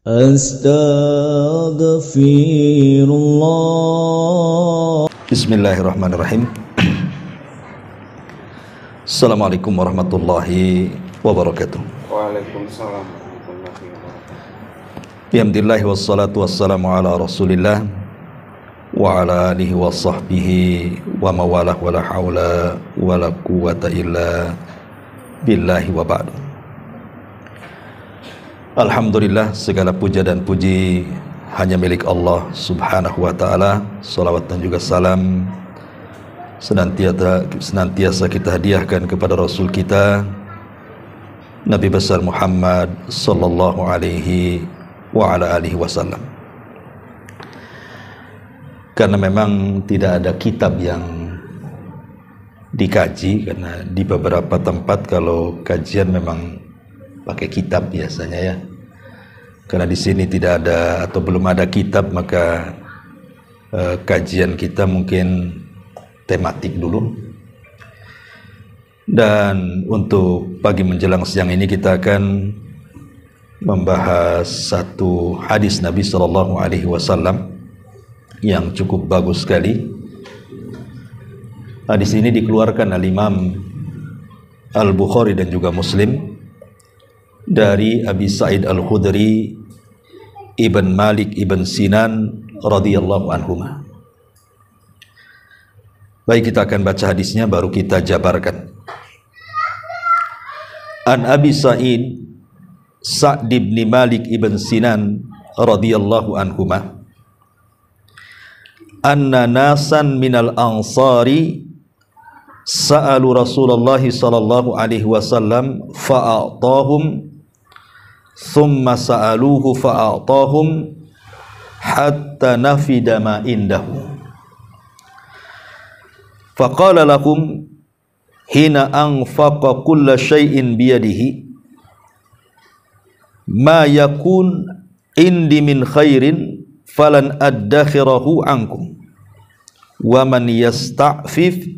Astaghfirullah. Bismillahirrahmanirrahim. Assalamualaikum warahmatullahi wabarakatuh. Waalaikumsalam warahmatullahi wabarakatuh. Alhamdulillah wassalatu wassalamu ala Rasulillah wa ala alihi wa sahbihi wa mawalah wa la hawla wa la quwata illa billahi wa ba'du. Alhamdulillah, segala puja dan puji hanya milik Allah subhanahu wa ta'ala. Salawat dan juga salam senantiasa kita hadiahkan kepada Rasul kita Nabi besar Muhammad sallallahu alaihi wa ala alihi wasallam. Karena memang tidak ada kitab yang dikaji, karena di beberapa tempat kalau kajian memang pakai kitab biasanya ya. Karena di sini tidak ada atau belum ada kitab, maka kajian kita mungkin tematik dulu. Dan untuk pagi menjelang siang ini kita akan membahas satu hadis Nabi sallallahu alaihi wasallam yang cukup bagus sekali. Hadis ini dikeluarkan oleh Imam Al-Bukhari dan juga Muslim dari Abi Sa'id Al-Khudri Ibn Malik Ibn Sinan radhiyallahu anhuma. Baik, kita akan baca hadisnya baru kita jabarkan. An Abi Sa'id Sa'd ibn Malik Ibn Sinan radhiyallahu anhuma anna nasan minal ansari sa'alu Rasulullah sallallahu alaihi wasallam fa'atahum thumma sa'aluhu fa'atahum hatta nafida ma indahu faqala lahum hina anfaqa kulla syai'in biyadihi ma yakun indi min khairin falan addakhirahu ankum wa man yasta'fif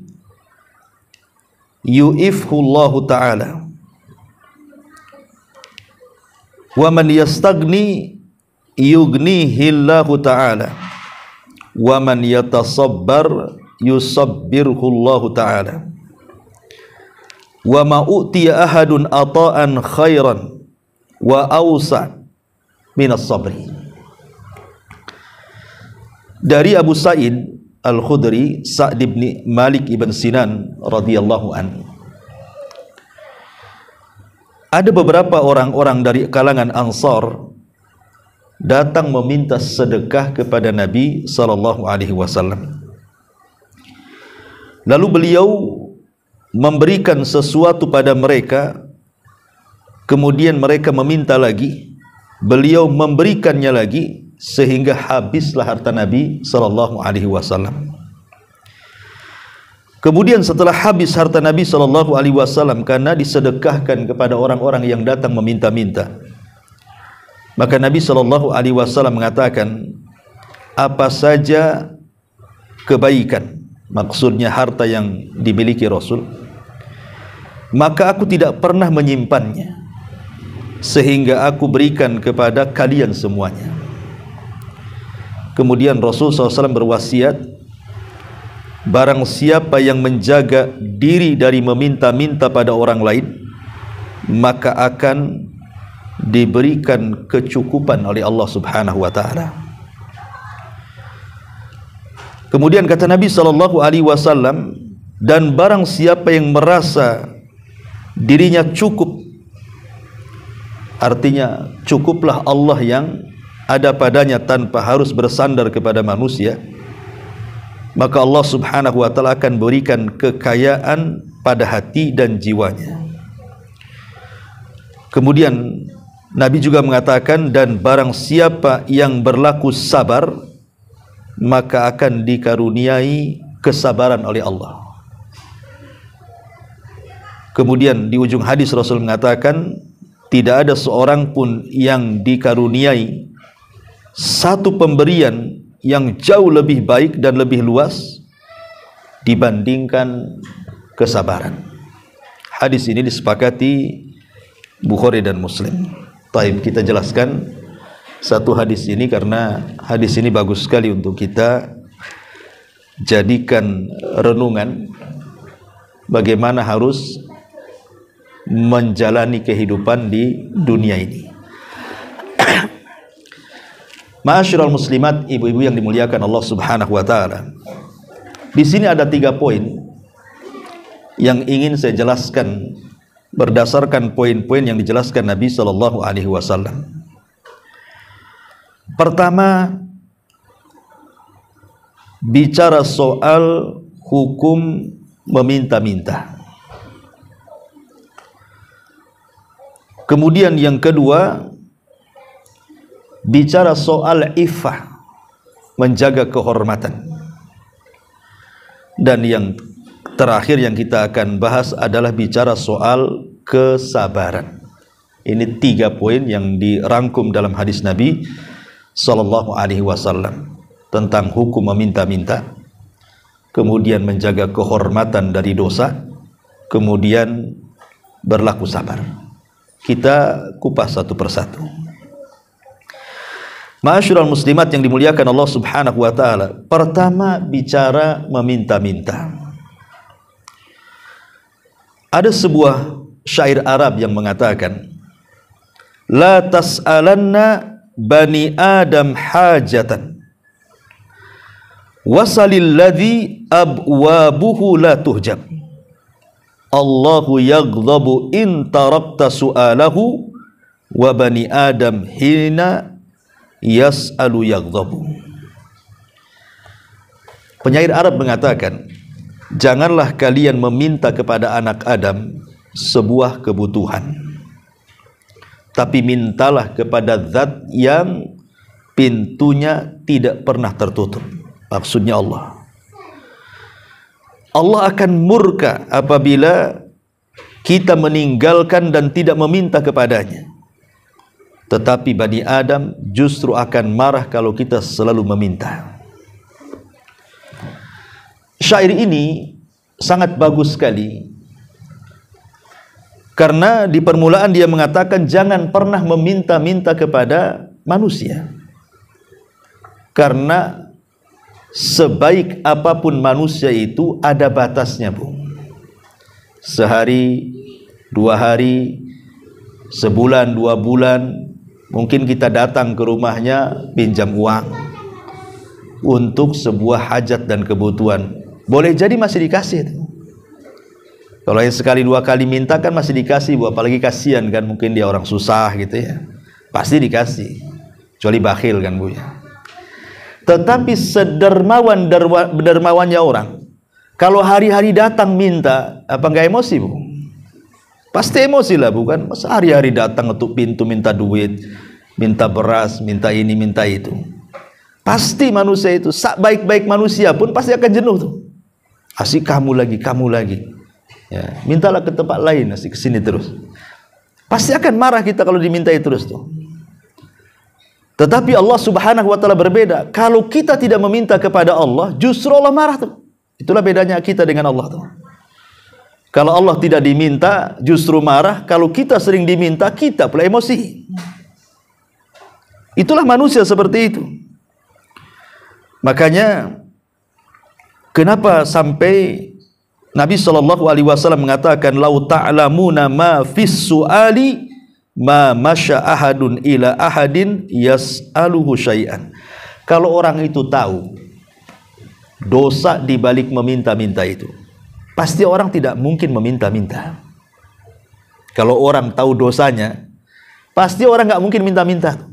yu'ifhu Allah ta'ala wa man yastagni yugnihi Allah ta'ala wa man yatasabbar yusabbirhu Allah ta'ala wa ma u'tiya ahadun ata'an khairan wa awsa' minas sabri. Dari Abu Sa'id Al-Khudri Sa'd ibn Malik Ibn Sinan radhiyallahu anhu, ada beberapa orang-orang dari kalangan Ansar datang meminta sedekah kepada Nabi sallallahu alaihi wasallam. Lalu beliau memberikan sesuatu pada mereka, kemudian mereka meminta lagi, beliau memberikannya lagi, sehingga habislah harta Nabi sallallahu alaihi wasallam. Kemudian setelah habis harta Nabi sallallahu alaihi wasallam karena disedekahkan kepada orang-orang yang datang meminta-minta, maka Nabi sallallahu alaihi wasallam mengatakan, apa saja kebaikan, maksudnya harta yang dimiliki Rasul, maka aku tidak pernah menyimpannya sehingga aku berikan kepada kalian semuanya. Kemudian Rasul SAW berwasiat, barang siapa yang menjaga diri dari meminta-minta pada orang lain, maka akan diberikan kecukupan oleh Allah Subhanahu wa ta'ala. Kemudian kata Nabi SAW, dan barang siapa yang merasa dirinya cukup, artinya cukuplah Allah yang ada padanya tanpa harus bersandar kepada manusia, maka Allah Subhanahu wa ta'ala akan berikan kekayaan pada hati dan jiwanya. Kemudian Nabi juga mengatakan, dan barang siapa yang berlaku sabar, maka akan dikaruniai kesabaran oleh Allah. Kemudian di ujung hadis Rasul mengatakan, tidak ada seorang pun yang dikaruniai satu pemberian yang jauh lebih baik dan lebih luas dibandingkan kesabaran. Hadis ini disepakati Bukhari dan Muslim. Taib, kita jelaskan satu hadis ini, karena hadis ini bagus sekali untuk kita jadikan renungan bagaimana harus menjalani kehidupan di dunia ini. Ma'asyiral muslimat, ibu-ibu yang dimuliakan Allah Subhanahu wa taala. Di sini ada 3 poin yang ingin saya jelaskan berdasarkan poin-poin yang dijelaskan Nabi sallallahu alaihi wasallam. Pertama, bicara soal hukum meminta-minta. Kemudian yang kedua, bicara soal iffah, menjaga kehormatan. Dan yang terakhir yang kita akan bahas adalah bicara soal kesabaran. Ini 3 poin yang dirangkum dalam hadis Nabi sallallahu alaihi wasallam tentang hukum meminta-minta, kemudian menjaga kehormatan dari dosa, kemudian berlaku sabar. Kita kupas satu persatu. Ma'asyiral muslimat yang dimuliakan Allah Subhanahu wa taala. Pertama, bicara meminta-minta. Ada sebuah syair Arab yang mengatakan, la tas'alanna bani Adam hajatan wasalil ladzi abwabuhu la tuhjab. Allahu yaghdabu in tarakta su'alahu wa bani Adam hina yas'alu yaghdabu. Penyair Arab mengatakan, janganlah kalian meminta kepada anak Adam sebuah kebutuhan, tapi mintalah kepada zat yang pintunya tidak pernah tertutup. Maksudnya Allah. Allah akan murka apabila kita meninggalkan dan tidak meminta kepadanya. Tetapi Bani Adam justru akan marah kalau kita selalu meminta. Syair ini sangat bagus sekali, karena di permulaan dia mengatakan jangan pernah meminta-minta kepada manusia, karena sebaik apapun manusia itu ada batasnya, Bu. Sehari, 2 hari, sebulan, 2 bulan, mungkin kita datang ke rumahnya pinjam uang untuk sebuah hajat dan kebutuhan. Boleh jadi masih dikasih. Kalau yang sekali 2 kali minta kan masih dikasih, Bu. Apalagi kasihan kan, mungkin dia orang susah gitu ya. Pasti dikasih. Kecuali bakhil kan, Bu ya. Tetapi sedermawannya orang, kalau hari-hari datang minta, apa enggak emosi, Bu? Pasti emosi lah, bukan? Masa hari-hari datang untuk pintu minta duit, minta beras, minta ini, minta itu. Pasti manusia itu, baik-baik manusia pun pasti akan jenuh tuh. Asik kamu lagi, kamu lagi. Ya, mintalah ke tempat lain, asik ke sini terus. Pasti akan marah kita kalau dimintai terus tuh. Tetapi Allah Subhanahu wa taala berbeda. Kalau kita tidak meminta kepada Allah, justru Allah marah tuh. Itulah bedanya kita dengan Allah tuh. Kalau Allah tidak diminta, justru marah. Kalau kita sering diminta, kita pula emosi. Itulah manusia seperti itu. Makanya kenapa sampai Nabi SAW mengatakan, lau ta'lamuna ma fis su'ali ma masya ahadun ila ahadin yas'aluhu syai'an. Kalau orang itu tahu dosa di balik meminta-minta itu, pasti orang tidak mungkin meminta-minta. Kalau orang tahu dosanya, pasti orang nggak mungkin minta-minta.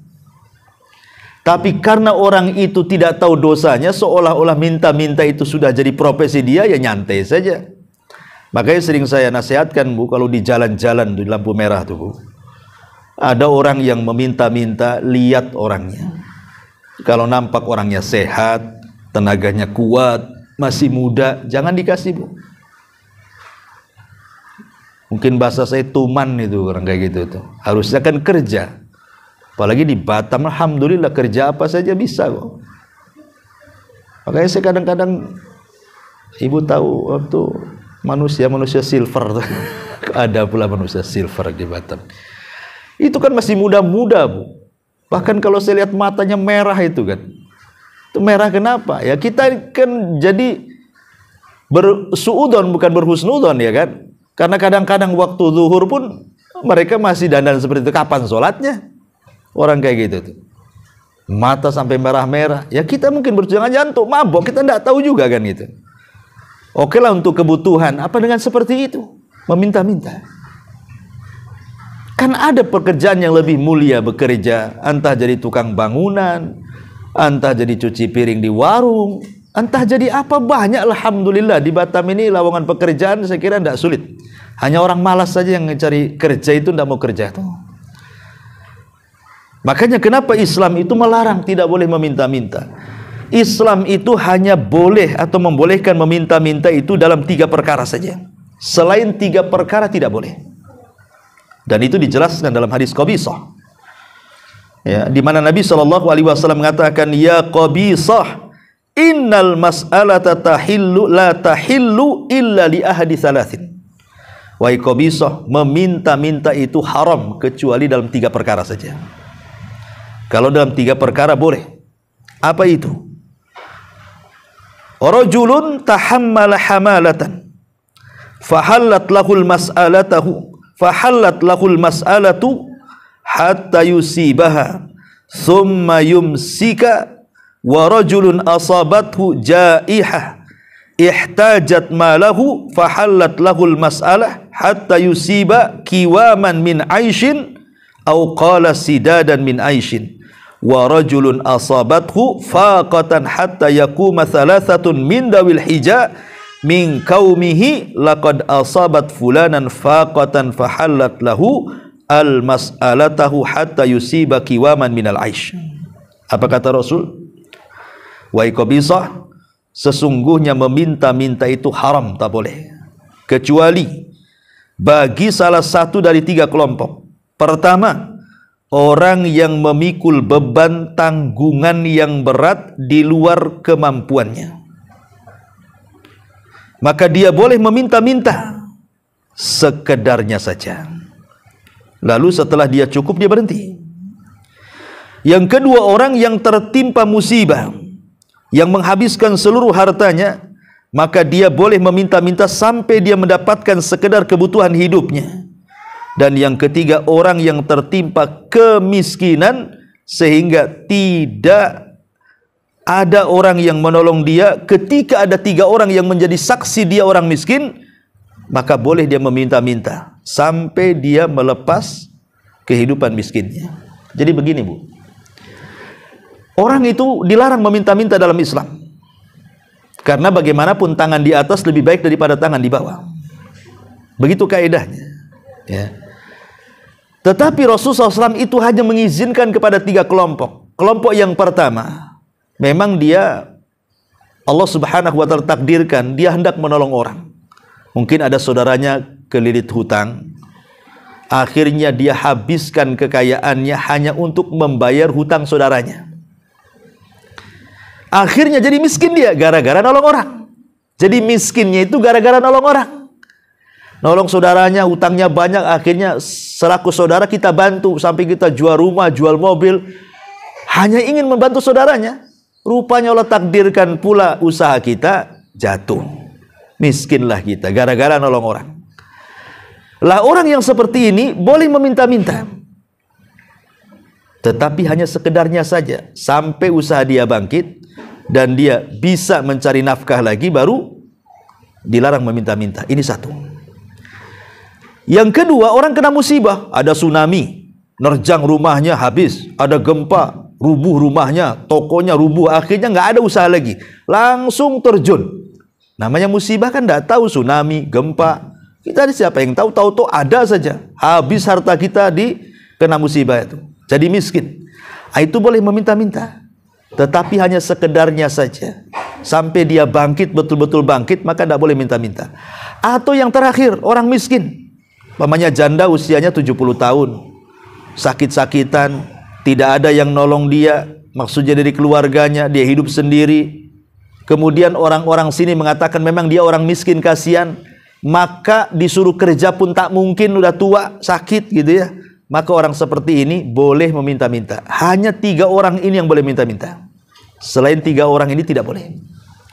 Tapi karena orang itu tidak tahu dosanya, seolah-olah minta-minta itu sudah jadi profesi dia, ya nyantai saja. Makanya sering saya nasihatkan, Bu, kalau di jalan-jalan di lampu merah tuh, Bu, ada orang yang meminta-minta, lihat orangnya. Kalau nampak orangnya sehat, tenaganya kuat, masih muda, jangan dikasih, Bu. Mungkin bahasa saya tuman itu orang kayak gitu tuh. Harusnya kan kerja. Apalagi di Batam, alhamdulillah kerja apa saja bisa kok. Makanya saya kadang-kadang, Ibu tahu waktu manusia silver tuh. Ada pula manusia silver di Batam. Itu kan masih muda-muda, Bu. Bahkan kalau saya lihat matanya merah itu kan. Itu merah kenapa? Ya kita kan jadi bersuudon bukan berhusnudon ya kan. Karena kadang-kadang waktu zuhur pun mereka masih dandan seperti itu. Kapan sholatnya? Orang kayak gitu tuh. Mata sampai merah-merah. Ya kita mungkin jangan untuk mabok, kita tidak tahu juga kan gitu. Oke lah untuk kebutuhan. Apa dengan seperti itu? Meminta-minta. Kan ada pekerjaan yang lebih mulia bekerja, entah jadi tukang bangunan, entah jadi cuci piring di warung, entah jadi apa, banyak. Alhamdulillah di Batam ini lowongan pekerjaan saya kira tidak sulit. Hanya orang malas saja yang mencari kerja itu tidak mau kerja. Makanya kenapa Islam itu melarang tidak boleh meminta-minta. Islam itu hanya boleh atau membolehkan meminta-minta itu dalam 3 perkara saja. Selain 3 perkara tidak boleh. Dan itu dijelaskan dalam hadis Qabisah. Ya, di mana Nabi SAW mengatakan, ya Qabisah, innal mas'alata tahillu la tahillu illa li ahadi thalathin. Wahai Qabisah, meminta-minta itu haram kecuali dalam 3 perkara saja. Kalau dalam 3 perkara boleh. Apa itu? Rajulun tahammala hamalatan fahallat lahul mas'alatahu fahallat lahul mas'alatu hatta yusibaha thumma yumsika wa rajulun asabathu jaihah ihtajat malahu fahallat lahul mas'alah hatta yusiba kiwaman min aishin aw qala sidadan min aishin wa rajulun asabathu faqatan hatta yakuma thalathatun min dawil hija min qaumihi laqad asabat fulanan faqatan fahallat lahu al mas'alatahu hatta yusiba kiwaman minal aish. Apa kata Rasul? Wahai Qabisah, sesungguhnya meminta-minta itu haram, tak boleh, kecuali bagi salah satu dari 3 kelompok. Pertama, orang yang memikul beban tanggungan yang berat di luar kemampuannya, maka dia boleh meminta-minta sekedarnya saja. Lalu setelah dia cukup, dia berhenti. Yang kedua, orang yang tertimpa musibah yang menghabiskan seluruh hartanya, maka dia boleh meminta-minta sampai dia mendapatkan sekedar kebutuhan hidupnya. Dan yang ketiga, orang yang tertimpa kemiskinan sehingga tidak ada orang yang menolong dia. Ketika ada 3 orang yang menjadi saksi dia orang miskin, maka boleh dia meminta-minta sampai dia melepas kehidupan miskinnya. Jadi begini Bu, orang itu dilarang meminta-minta dalam Islam, karena bagaimanapun tangan di atas lebih baik daripada tangan di bawah. Begitu kaidahnya ya. Tetapi Rasulullah SAW itu hanya mengizinkan kepada 3 kelompok. Kelompok yang pertama, memang dia Allah Subhanahu wa Ta'ala takdirkan dia hendak menolong orang. Mungkin ada saudaranya kelilit hutang, akhirnya dia habiskan kekayaannya hanya untuk membayar hutang saudaranya. Akhirnya jadi miskin dia gara-gara nolong orang. Jadi miskinnya itu gara-gara nolong orang. Nolong saudaranya, hutangnya banyak, akhirnya selaku saudara kita bantu sampai kita jual rumah, jual mobil, hanya ingin membantu saudaranya. Rupanya Allah takdirkan pula usaha kita jatuh. Miskinlah kita gara-gara nolong orang. Lah orang yang seperti ini boleh meminta-minta, tetapi hanya sekedarnya saja sampai usaha dia bangkit dan dia bisa mencari nafkah lagi, baru dilarang meminta-minta. Ini satu. Yang kedua, orang kena musibah, ada tsunami, nerjang rumahnya habis, ada gempa, rubuh rumahnya, tokonya rubuh, akhirnya nggak ada usaha lagi, langsung terjun. Namanya musibah kan nggak tahu tsunami, gempa, kita siapa yang tahu, tahu-tahu ada saja, habis harta kita di kena musibah itu, jadi miskin. Itu boleh meminta-minta, tetapi hanya sekedarnya saja sampai dia bangkit, betul-betul bangkit, maka tidak boleh minta-minta. Atau yang terakhir, orang miskin, umpamanya janda usianya 70 tahun, sakit-sakitan, tidak ada yang nolong dia, maksudnya dari keluarganya, dia hidup sendiri. Kemudian orang-orang sini mengatakan memang dia orang miskin, kasihan, maka disuruh kerja pun tak mungkin, udah tua, sakit gitu ya. maka orang seperti ini boleh meminta-minta. Hanya 3 orang ini yang boleh minta-minta. Selain 3 orang ini tidak boleh.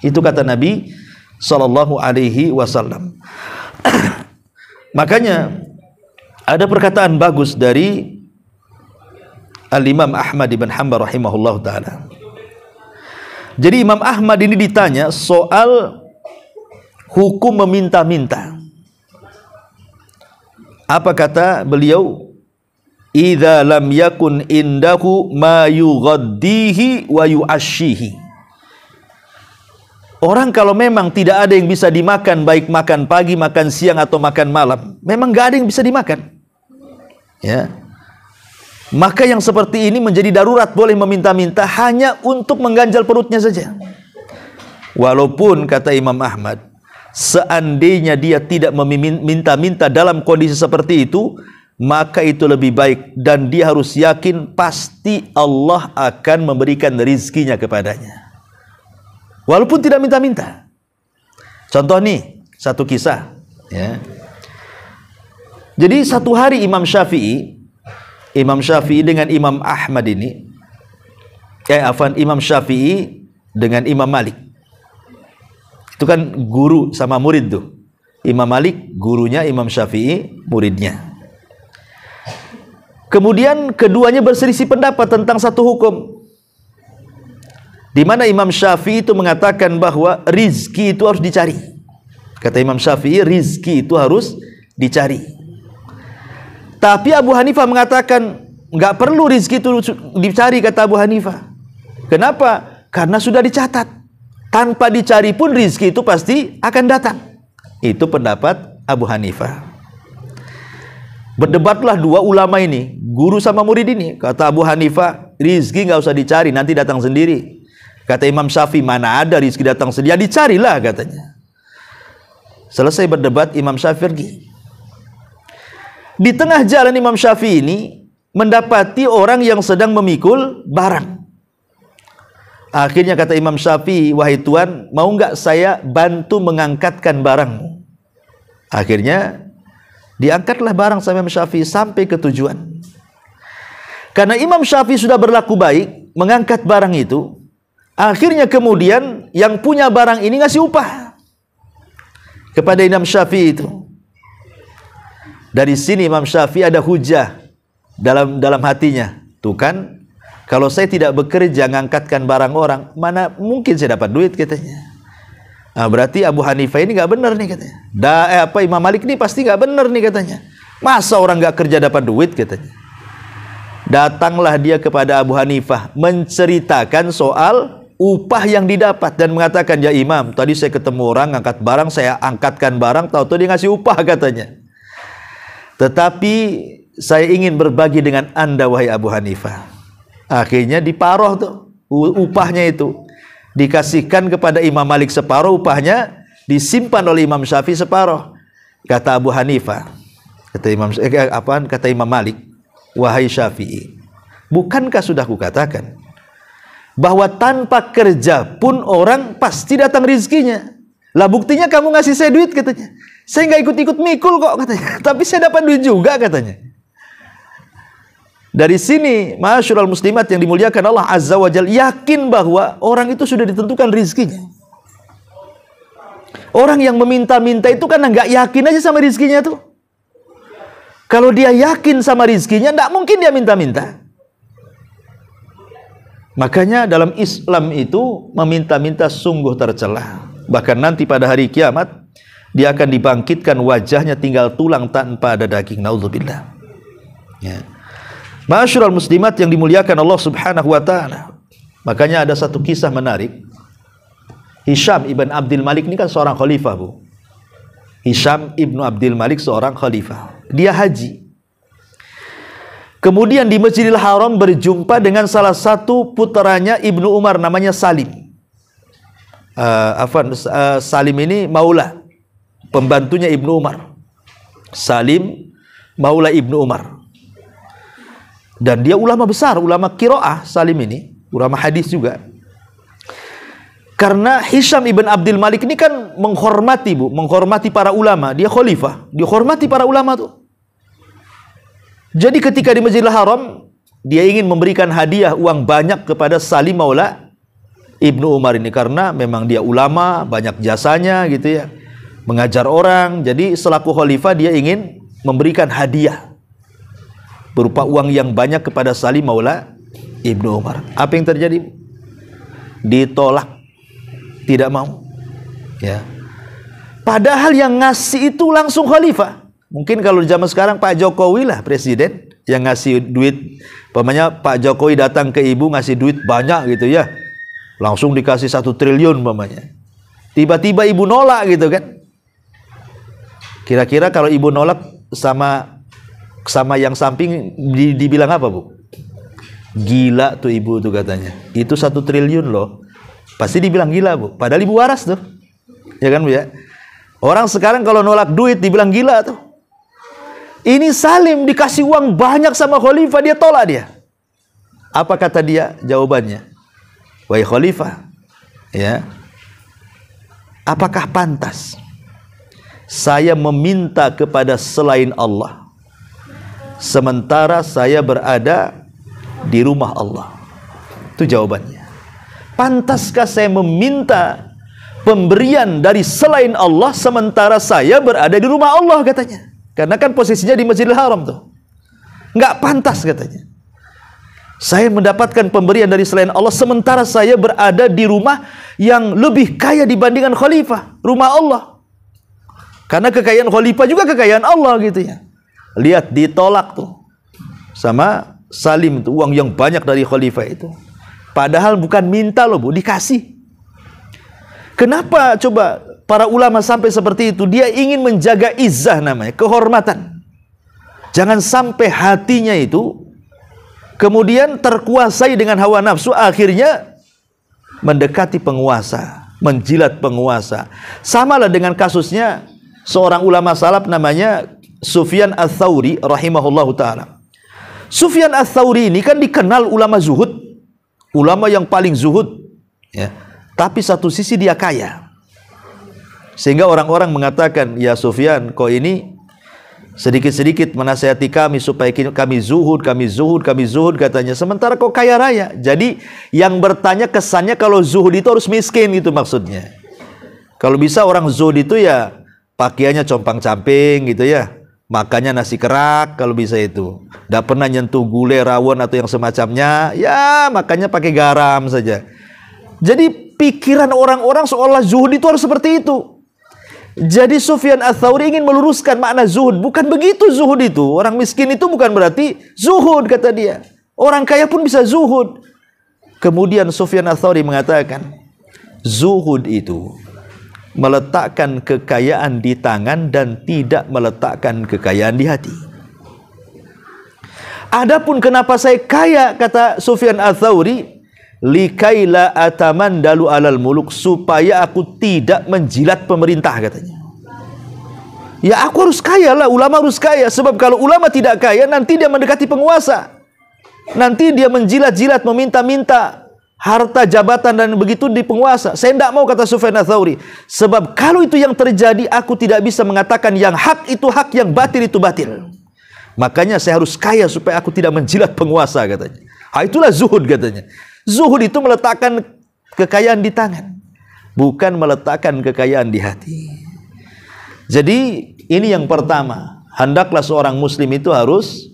Itu kata Nabi sallallahu alaihi wasallam. Makanya ada perkataan bagus dari Al-Imam Ahmad ibn Hanbal rahimahullah ta'ala. Jadi Imam Ahmad ini ditanya soal hukum meminta-minta. Apa kata beliau? Idza lam yakun indahu ma yughaddihi wa yu'ashshihi. Orang kalau memang tidak ada yang bisa dimakan, baik makan pagi, makan siang atau makan malam, memang gak ada yang bisa dimakan. Ya. Maka yang seperti ini menjadi darurat, boleh meminta-minta hanya untuk mengganjal perutnya saja. Walaupun kata Imam Ahmad, seandainya dia tidak meminta-minta dalam kondisi seperti itu, maka itu lebih baik, dan dia harus yakin pasti Allah akan memberikan rizkinya kepadanya walaupun tidak minta-minta. Contoh nih, satu kisah ya. Jadi satu hari Imam Syafi'i dengan Imam Ahmad ini Imam Syafi'i dengan Imam Malik, itu kan guru sama murid tuh. Imam Malik gurunya, Imam Syafi'i muridnya. Kemudian keduanya berselisih pendapat tentang satu hukum, di mana Imam Syafi'i itu mengatakan bahwa rizki itu harus dicari. Kata Imam Syafi'i, rizki itu harus dicari. Tapi Abu Hanifah mengatakan nggak perlu rizki itu dicari, kata Abu Hanifah. Kenapa? Karena sudah dicatat. Tanpa dicari pun rizki itu pasti akan datang. Itu pendapat Abu Hanifah. Berdebatlah 2 ulama ini, guru sama murid ini. Kata Abu Hanifah, rizki nggak usah dicari, nanti datang sendiri. Kata Imam Syafi'i, mana ada rizki datang sendiri, ya dicarilah katanya. Selesai berdebat, Imam Syafi'i pergi. Di tengah jalan Imam Syafi'i ini mendapati orang yang sedang memikul barang. Akhirnya kata Imam Syafi'i, wahai Tuan, mau nggak saya bantu mengangkatkan barangmu? Akhirnya diangkatlah barang sama Imam Syafi'i sampai ke tujuan. Karena Imam Syafi'i sudah berlaku baik mengangkat barang itu, akhirnya kemudian yang punya barang ini ngasih upah kepada Imam Syafi'i itu. Dari sini Imam Syafi'i ada hujah dalam hatinya. Tuh kan, kalau saya tidak bekerja ngangkatkan barang orang, mana mungkin saya dapat duit katanya. Nah, berarti Abu Hanifah ini nggak benar nih katanya. Imam Malik ini pasti nggak benar nih katanya. Masa orang nggak kerja dapat duit katanya. Datanglah dia kepada Abu Hanifah menceritakan soal upah yang didapat dan mengatakan, ya Imam, tadi saya ketemu orang ngangkat barang, saya angkatkan barang, tahu-tahu dia ngasih upah katanya. Tetapi saya ingin berbagi dengan Anda wahai Abu Hanifah. Akhirnya diparoh tuh upahnya itu, dikasihkan kepada Imam Malik separuh, upahnya disimpan oleh Imam Syafi'i separuh. Kata Abu Hanifah, kata Imam Malik, wahai Syafi'i, bukankah sudah kukatakan bahwa tanpa kerja pun orang pasti datang rizkinya? Lah buktinya kamu ngasih saya duit katanya. Saya nggak ikut-ikut mikul kok katanya, tapi saya dapat duit juga katanya. Dari sini, ma'asyiral muslimat yang dimuliakan Allah Azza wa Jalla, yakin bahwa orang itu sudah ditentukan rizkinya. Orang yang meminta-minta itu karena nggak yakin aja sama rizkinya tuh. Kalau dia yakin sama rizkinya, nggak mungkin dia minta-minta. Makanya dalam Islam itu meminta-minta sungguh tercela. Bahkan nanti pada hari kiamat dia akan dibangkitkan, wajahnya tinggal tulang tanpa ada daging. Naudzubillah. Ya. Ma'asyiral muslimat yang dimuliakan Allah Subhanahu wa taala. Makanya ada satu kisah menarik. Hisham ibn Abdul Malik ini kan seorang khalifah, Bu. Hisham ibn Abdul Malik seorang khalifah. Dia haji. Kemudian di Masjidil Haram berjumpa dengan salah satu putranya Ibnu Umar, namanya Salim. Salim ini maula, pembantunya Ibnu Umar. Salim maula Ibnu Umar. Dan dia ulama besar, ulama qiraah. Salim ini ulama hadis juga. Karena Hisham ibn Abdul Malik ini kan menghormati, Bu, menghormati para ulama. Dia khalifah, dihormati para ulama tuh. Jadi ketika di Masjidil Haram, dia ingin memberikan hadiah uang banyak kepada Salim Maula Ibnu Umar ini, karena memang dia ulama, banyak jasanya gitu ya, mengajar orang. Jadi selaku khalifah dia ingin memberikan hadiah berupa uang yang banyak kepada Salim Maula Ibnu Umar. Apa yang terjadi? Ditolak, tidak mau. Ya. Padahal yang ngasih itu langsung khalifah. Mungkin kalau di zaman sekarang Pak Jokowi lah presiden yang ngasih duit. Umpamanya Pak Jokowi datang ke ibu ngasih duit banyak gitu ya, langsung dikasih 1 triliun umpamanya. Tiba-tiba ibu nolak gitu kan. Kira-kira kalau ibu nolak sama yang samping dibilang apa, Bu? Gila tuh ibu tuh katanya. Itu 1 triliun loh. Pasti dibilang gila, Bu. Padahal ibu waras tuh. Ya kan, Bu ya? Orang sekarang kalau nolak duit dibilang gila tuh. Ini Salim dikasih uang banyak sama khalifah, dia tolak dia. Apa kata dia? Jawabannya, wahai khalifah, ya, apakah pantas saya meminta kepada selain Allah sementara saya berada di rumah Allah? Itu jawabannya. Pantaskah saya meminta pemberian dari selain Allah sementara saya berada di rumah Allah, katanya. Karena kan posisinya di Masjidil Haram tuh. Nggak pantas katanya. Saya mendapatkan pemberian dari selain Allah sementara saya berada di rumah yang lebih kaya dibandingkan khalifah, rumah Allah. Karena kekayaan khalifah juga kekayaan Allah gitu ya. Lihat, ditolak tuh sama Salim tuh uang yang banyak dari khalifah itu. Padahal bukan minta loh, Bu, dikasih. Kenapa coba para ulama sampai seperti itu? Dia ingin menjaga izzah namanya, kehormatan. Jangan sampai hatinya itu kemudian terkuasai dengan hawa nafsu, akhirnya mendekati penguasa, menjilat penguasa. Samalah dengan kasusnya seorang ulama salaf namanya Sufyan Ats-Tsauri rahimahullahu ta'ala. Sufyan Ats-Tsauri ini kan dikenal ulama zuhud, ulama yang paling zuhud ya. Tapi satu sisi dia kaya, sehingga orang-orang mengatakan, ya Sufyan, kau ini sedikit-sedikit menasihati kami supaya kami zuhud, katanya. Sementara kau kaya raya. Jadi yang bertanya kesannya kalau zuhud itu harus miskin gitu maksudnya. Kalau bisa orang zuhud itu ya pakaiannya compang-camping gitu ya, makannya nasi kerak kalau bisa itu. Tidak pernah nyentuh gulai, rawon atau yang semacamnya. Ya makannya pakai garam saja. Jadi pikiran orang-orang seolah zuhud itu harus seperti itu. Jadi Sufyan Ats-Tsauri ingin meluruskan makna zuhud. Bukan begitu zuhud itu. Orang miskin itu bukan berarti zuhud, kata dia. Orang kaya pun bisa zuhud. Kemudian Sufyan Ats-Tsauri mengatakan, zuhud itu meletakkan kekayaan di tangan dan tidak meletakkan kekayaan di hati. Adapun kenapa saya kaya, kata Sufyan Ats-Tsauri, likaila atamandalu alal muluk, supaya aku tidak menjilat pemerintah, katanya. Ya aku harus kaya lah, ulama harus kaya. Sebab kalau ulama tidak kaya, nanti dia mendekati penguasa, nanti dia menjilat-jilat, meminta-minta harta jabatan dan begitu di penguasa. Saya tidak mau, kata Sufyan Ats-Tsauri. Sebab kalau itu yang terjadi, aku tidak bisa mengatakan yang hak itu hak, yang batil itu batil. Makanya saya harus kaya supaya aku tidak menjilat penguasa, katanya. Itulah zuhud, katanya. Zuhud itu meletakkan kekayaan di tangan, bukan meletakkan kekayaan di hati. Jadi ini yang pertama, hendaklah seorang muslim itu harus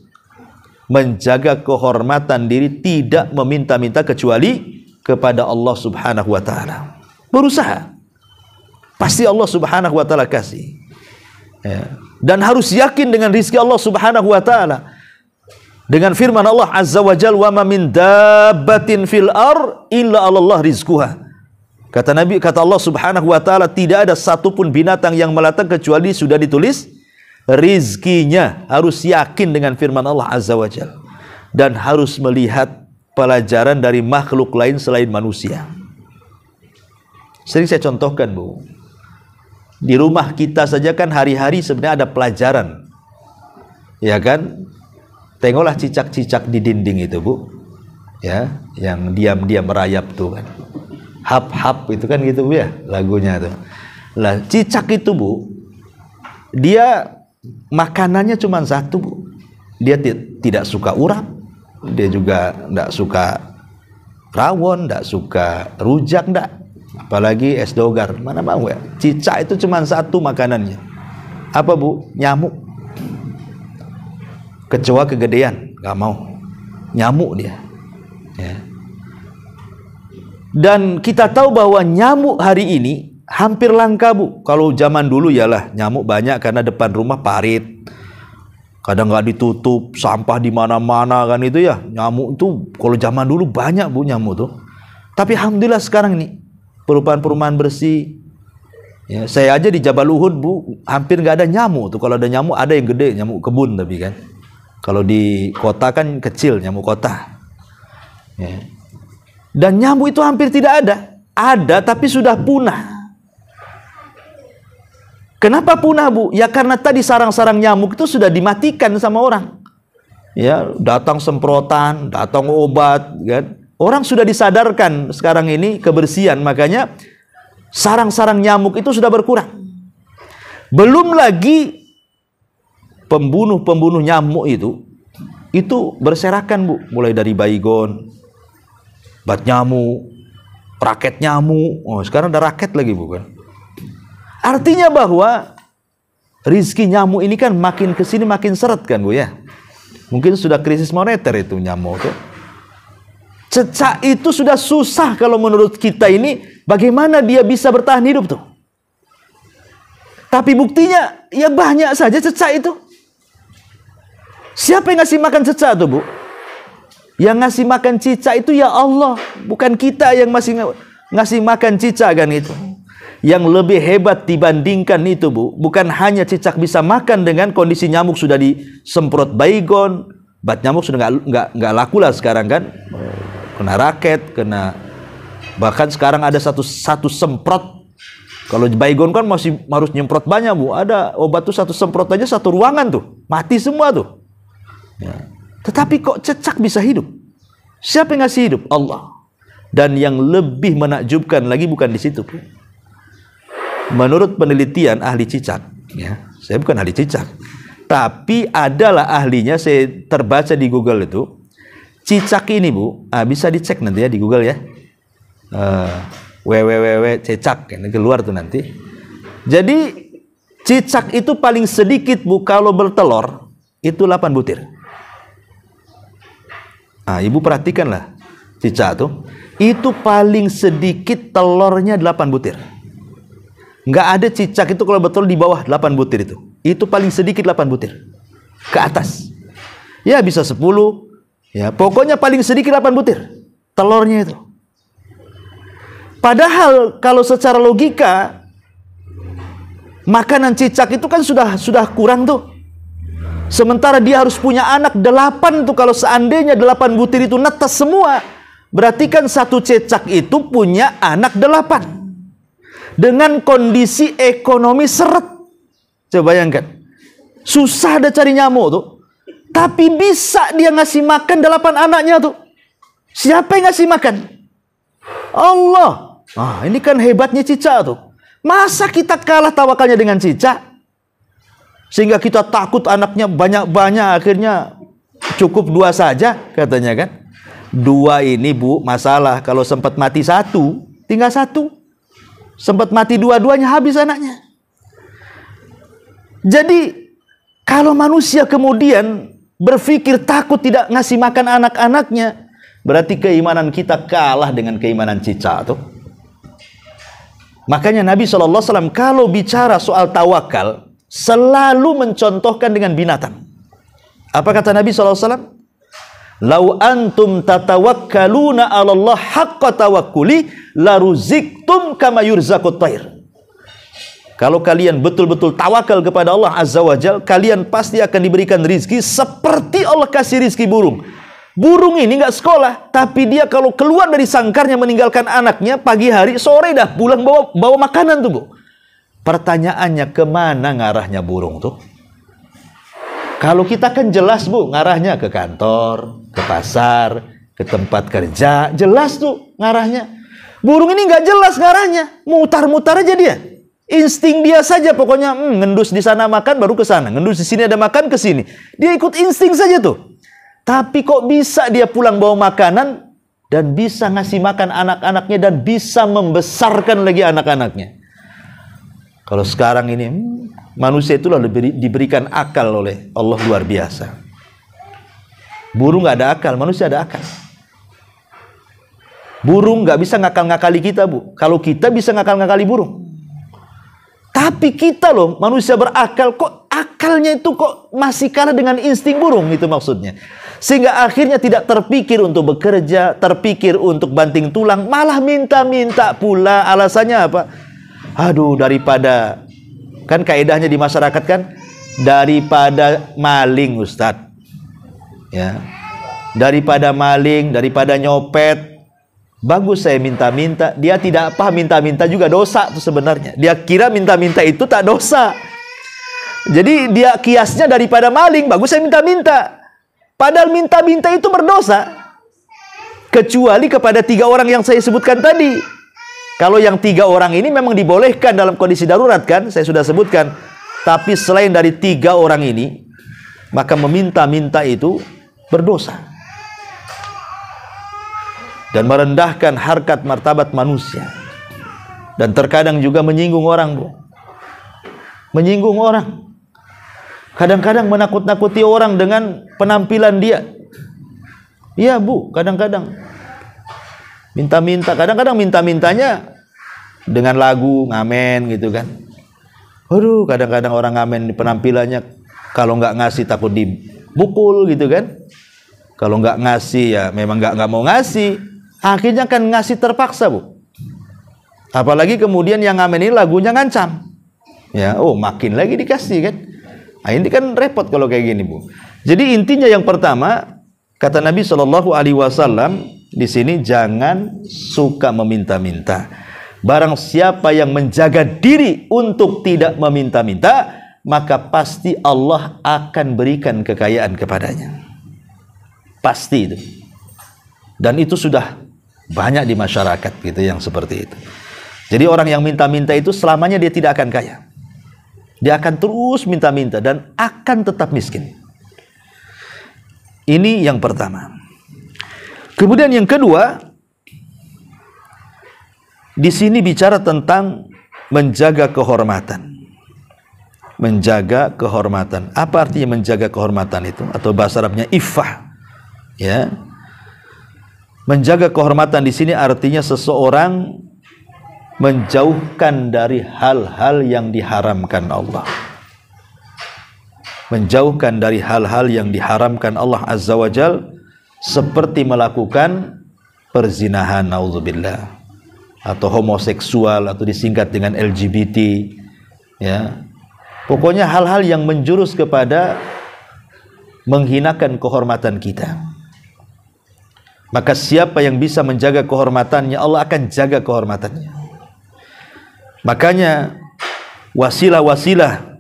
menjaga kehormatan diri, tidak meminta-minta kecuali kepada Allah Subhanahu wa taala. Berusaha, pasti Allah Subhanahu wa taala kasih. Ya. Dan harus yakin dengan rizki Allah Subhanahu wa taala. Dengan firman Allah Azza wa Jalla, wa ma min dabbatin fil ar illa 'alallah rizquha. Kata Nabi, kata Allah Subhanahu wa taala, tidak ada satupun binatang yang melata kecuali sudah ditulis rizkinya. Harus yakin dengan firman Allah Azza wa Jalla dan harus melihat pelajaran dari makhluk lain selain manusia. Sering saya contohkan, Bu. Di rumah kita saja kan hari-hari sebenarnya ada pelajaran. Ya kan? Tengoklah cicak-cicak di dinding itu, Bu. Ya, yang diam-diam merayap tuh kan. Hap-hap itu kan gitu, Bu ya, lagunya tuh. Lah, cicak itu, Bu, dia makanannya cuma satu, Bu. Dia tidak suka urap, dia juga tidak suka rawon, tidak suka rujak, tidak. Apalagi es dogar, mana mau ya? Cicak itu cuma satu makanannya. Apa Bu? Nyamuk. Kecoa kegedean, nggak mau. Nyamuk dia. Ya. Dan kita tahu bahwa nyamuk hari ini hampir langka Bu. Kalau zaman dulu yalah nyamuk banyak karena depan rumah parit. Kadang nggak ditutup, sampah di mana-mana kan itu ya. Nyamuk itu kalau zaman dulu banyak Bu nyamuk tuh. Tapi alhamdulillah sekarang ini perumahan-perumahan bersih. Ya, saya aja di Jabal Uhud Bu, hampir nggak ada nyamuk tuh. Kalau ada nyamuk ada yang gede, nyamuk kebun tapi kan. Kalau di kota kan kecil, nyamuk kota. Ya. Dan nyamuk itu hampir tidak ada. Ada tapi sudah punah. Kenapa punah Bu? Ya karena tadi sarang-sarang nyamuk itu sudah dimatikan sama orang. Ya, datang semprotan, datang obat, kan? Orang sudah disadarkan sekarang ini kebersihan, makanya sarang-sarang nyamuk itu sudah berkurang. Belum lagi pembunuh-pembunuh nyamuk itu berserakan Bu, mulai dari baygon, bat nyamuk, raket nyamuk. Oh, sekarang ada raket lagi bukan? Artinya bahwa rizki nyamuk ini kan makin kesini makin seret kan Bu ya. Mungkin sudah krisis moneter itu nyamuk tuh. Cecak itu sudah susah kalau menurut kita ini, bagaimana dia bisa bertahan hidup tuh. Tapi buktinya ya banyak saja cecak itu. Siapa yang ngasih makan cecak tuh Bu? Yang ngasih makan cicak itu ya Allah, bukan kita yang masih ngasih makan cicak kan itu. Yang lebih hebat dibandingkan itu Bu, bukan hanya cicak bisa makan dengan kondisi nyamuk sudah disemprot baygon, bat nyamuk sudah nggak laku lah sekarang kan, kena raket, kena bahkan sekarang ada satu semprot. Kalau baygon kan masih harus nyemprot banyak Bu, ada obat tuh satu semprot aja satu ruangan tuh mati semua tuh. Ya. Tetapi kok cecak bisa hidup? Siapa yang ngasih hidup? Allah. Dan yang lebih menakjubkan lagi bukan di situ Bu. Menurut penelitian ahli cicak, ya, saya bukan ahli cicak, tapi adalah ahlinya, saya terbaca di Google itu, cicak ini Bu, bisa dicek nanti ya di Google ya, www.cicak, ini keluar tuh nanti. Jadi cicak itu paling sedikit Bu kalau bertelur itu 8 butir. Ibu perhatikanlah cicak tuh, itu paling sedikit telurnya 8 butir. Nggak ada cicak itu kalau betul di bawah 8 butir itu. Itu paling sedikit 8 butir. Ke atas. Ya bisa 10. Ya, pokoknya paling sedikit 8 butir. Telurnya itu. Padahal kalau secara logika makanan cicak itu kan sudah kurang tuh. Sementara dia harus punya anak 8 tuh. Kalau seandainya 8 butir itu netes semua, berarti kan satu cicak itu punya anak 8. Dengan kondisi ekonomi seret. Coba bayangkan. Susah ada cari nyamuk tuh. Tapi bisa dia ngasih makan 8 anaknya tuh. Siapa yang ngasih makan? Allah. Ini kan hebatnya cicak tuh. Masa kita kalah tawakalnya dengan cicak? Sehingga kita takut anaknya banyak-banyak, akhirnya cukup 2 saja katanya kan. 2 ini Bu masalah. Kalau sempat mati 1, tinggal 1. Sempat mati 2-duanya, habis anaknya. Jadi kalau manusia kemudian berpikir takut tidak ngasih makan anak-anaknya, berarti keimanan kita kalah dengan keimanan cicak tuh. Makanya Nabi SAW kalau bicara soal tawakal selalu mencontohkan dengan binatang. Apa kata Nabi SAW? Lau antum tatawakkaluna 'ala Allah haqqa tawakkuli la ruziktum kama yurzaqut thair. Kalau kalian betul-betul tawakal kepada Allah Azza wa Jalla, kalian pasti akan diberikan rizki seperti Allah kasih rizki burung. Burung ini nggak sekolah, tapi dia kalau keluar dari sangkarnya meninggalkan anaknya pagi hari, sore dah pulang bawa makanan tuh Bu. Pertanyaannya, kemana ngarahnya burung tuh? Kalau kita kan jelas Bu, ngarahnya ke kantor, ke pasar, ke tempat kerja, jelas tuh ngarahnya. Burung ini nggak jelas ngarahnya, mutar-mutar aja dia. Insting dia saja pokoknya ngendus di sana makan baru ke sana, ngendus di sini ada makan ke sini. Dia ikut insting saja tuh. Tapi kok bisa dia pulang bawa makanan dan bisa ngasih makan anak-anaknya dan bisa membesarkan lagi anak-anaknya. Kalau sekarang ini manusia itulah diberikan akal oleh Allah luar biasa. Burung nggak ada akal, manusia ada akal. Burung nggak bisa ngakal-ngakali kita, Bu. Kalau kita bisa ngakal-ngakali burung. Tapi kita loh, manusia berakal, kok akalnya itu kok masih kalah dengan insting burung, itu maksudnya. Sehingga akhirnya tidak terpikir untuk bekerja, terpikir untuk banting tulang, malah minta-minta pula. Alasannya apa? Aduh, daripada, kan kaedahnya di masyarakat kan, daripada maling, Ustadz. Ya, daripada maling, daripada nyopet, bagus saya minta-minta. Dia tidak paham minta-minta juga dosa tuh sebenarnya. Dia kira minta-minta itu tak dosa. Jadi dia kiasnya daripada maling, bagus saya minta-minta. Padahal minta-minta itu berdosa. Kecuali kepada 3 orang yang saya sebutkan tadi. Kalau yang 3 orang ini memang dibolehkan dalam kondisi darurat kan, saya sudah sebutkan. Tapi selain dari 3 orang ini, maka meminta-minta itu berdosa. Dan merendahkan harkat martabat manusia. Dan terkadang juga menyinggung orang, Bu. Menyinggung orang. Kadang-kadang menakut-nakuti orang dengan penampilan dia. Iya, Bu, kadang-kadang minta-minta, kadang-kadang minta-mintanya dengan lagu ngamen gitu kan. Aduh, kadang-kadang orang ngamen penampilannya kalau nggak ngasih takut dibukul gitu kan. Kalau nggak ngasih ya memang nggak mau ngasih. Akhirnya kan ngasih terpaksa, Bu. Apalagi kemudian yang ngamen ini lagunya ngancam. Ya, oh makin lagi dikasih kan. Nah, ini kan repot kalau kayak gini, Bu. Jadi intinya yang pertama, kata Nabi SAW di sini, jangan suka meminta-minta. Barang siapa yang menjaga diri untuk tidak meminta-minta, maka pasti Allah akan berikan kekayaan kepadanya. Pasti itu. Dan itu sudah banyak di masyarakat gitu yang seperti itu. Jadi orang yang minta-minta itu selamanya dia tidak akan kaya. Dia akan terus minta-minta dan akan tetap miskin. Ini yang pertama. Kemudian yang kedua, di sini bicara tentang menjaga kehormatan. Menjaga kehormatan. Apa artinya menjaga kehormatan itu? Atau bahasa Arabnya iffah. Ya. Menjaga kehormatan di sini artinya seseorang menjauhkan dari hal-hal yang diharamkan Allah. Menjauhkan dari hal-hal yang diharamkan Allah Azza wa Jal, seperti melakukan perzinahan, naudzubillah, atau homoseksual, atau disingkat dengan LGBT, ya. Pokoknya hal-hal yang menjurus kepada menghinakan kehormatan kita. Maka siapa yang bisa menjaga kehormatannya, Allah akan jaga kehormatannya. Makanya wasilah-wasilah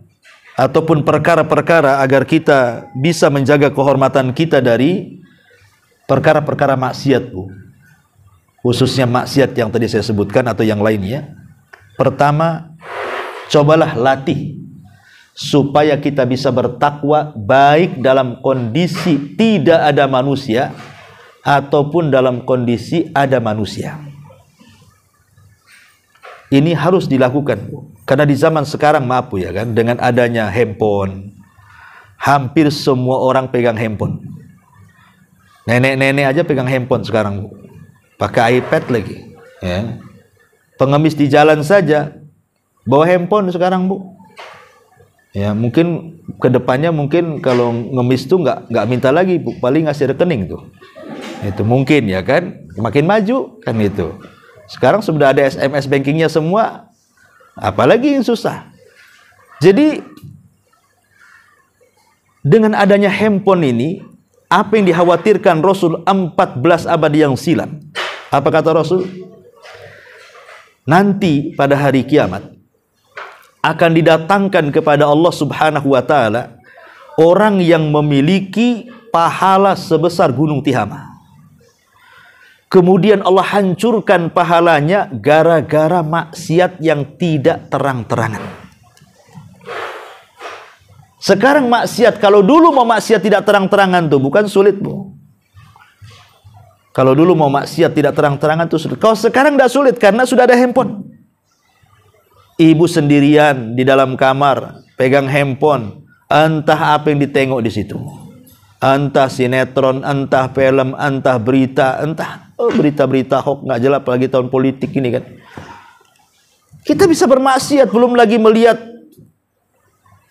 ataupun perkara-perkara agar kita bisa menjaga kehormatan kita dari perkara-perkara maksiat, Bu. Khususnya maksiat yang tadi saya sebutkan atau yang lainnya. Pertama, cobalah latih supaya kita bisa bertakwa baik dalam kondisi tidak ada manusia ataupun dalam kondisi ada manusia. Ini harus dilakukan, Bu. Karena di zaman sekarang, maaf, Bu, ya kan, dengan adanya handphone, hampir semua orang pegang handphone. Nenek-nenek aja pegang handphone sekarang, Bu. Pakai iPad lagi, ya. Pengemis di jalan saja bawa handphone sekarang, Bu. Ya, mungkin kedepannya mungkin kalau ngemis tuh nggak minta lagi, Bu, paling ngasih rekening tuh. Itu mungkin, ya kan, makin maju kan itu. Sekarang sudah ada SMS bankingnya semua, apalagi yang susah. Jadi dengan adanya handphone ini, apa yang dikhawatirkan Rasul 14 abad yang silam? Apa kata Rasul? Nanti pada hari kiamat akan didatangkan kepada Allah Subhanahu wa Ta'ala orang yang memiliki pahala sebesar gunung Tihama. kemudian Allah hancurkan pahalanya gara-gara maksiat yang tidak terang-terangan. Sekarang maksiat, kalau dulu mau maksiat tidak terang-terangan tuh bukan sulit, Bu. Kalau dulu mau maksiat tidak terang-terangan tuh sulit. Kalau sekarang tidak sulit karena sudah ada handphone. Ibu sendirian di dalam kamar pegang handphone, entah apa yang ditengok di situ. Entah sinetron, entah film, entah berita, entah berita-berita hoax nggak jelas, apalagi tahun politik ini kan. Kita bisa bermaksiat, belum lagi melihat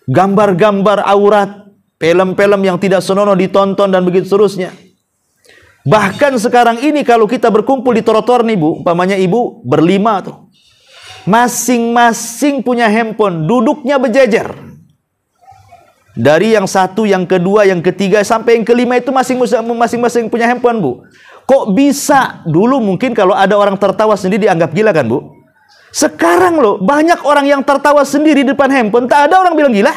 gambar-gambar aurat, film-film yang tidak senonoh ditonton dan begitu seterusnya. Bahkan sekarang ini kalau kita berkumpul di trotoar nih, Bu, umpamanya ibu berlima tuh, masing-masing punya handphone, duduknya berjejer. Dari yang satu, yang kedua, yang ketiga, sampai yang kelima itu masing-masing punya handphone, Bu. Kok bisa? Dulu mungkin kalau ada orang tertawa sendiri dianggap gila kan, Bu? Sekarang loh, banyak orang yang tertawa sendiri di depan handphone, tak ada orang bilang gila.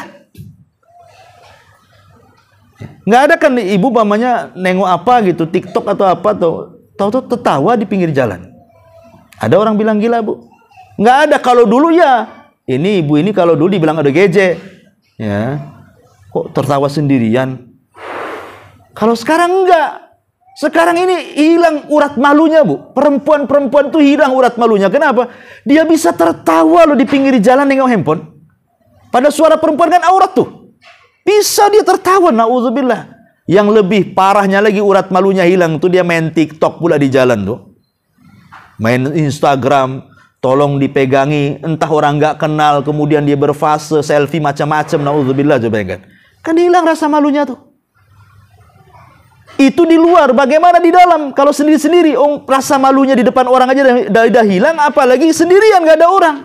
Nggak ada kan ibu mamanya nengok apa gitu, TikTok atau apa tuh, tahu-tahu tertawa di pinggir jalan. Ada orang bilang gila, Bu? Nggak ada. Kalau dulu ya, ini ibu ini kalau dulu dibilang ada geje, ya. Kok tertawa sendirian? Kalau sekarang enggak. Sekarang ini hilang urat malunya, Bu. Perempuan-perempuan tuh hilang urat malunya. Kenapa? Dia bisa tertawa loh di pinggir jalan nengok handphone. Pada suara perempuan kan aurat tuh. Bisa dia tertawa, na'udzubillah. Yang lebih parahnya lagi urat malunya hilang tuh dia main TikTok pula di jalan tuh. Main Instagram, tolong dipegangi, entah orang nggak kenal, kemudian dia berfase, selfie macam-macam, na'udzubillah, coba kan. Kan hilang rasa malunya tuh. Itu di luar, bagaimana di dalam? Kalau sendiri-sendiri, rasa malunya di depan orang aja dah hilang, apalagi sendirian nggak ada orang.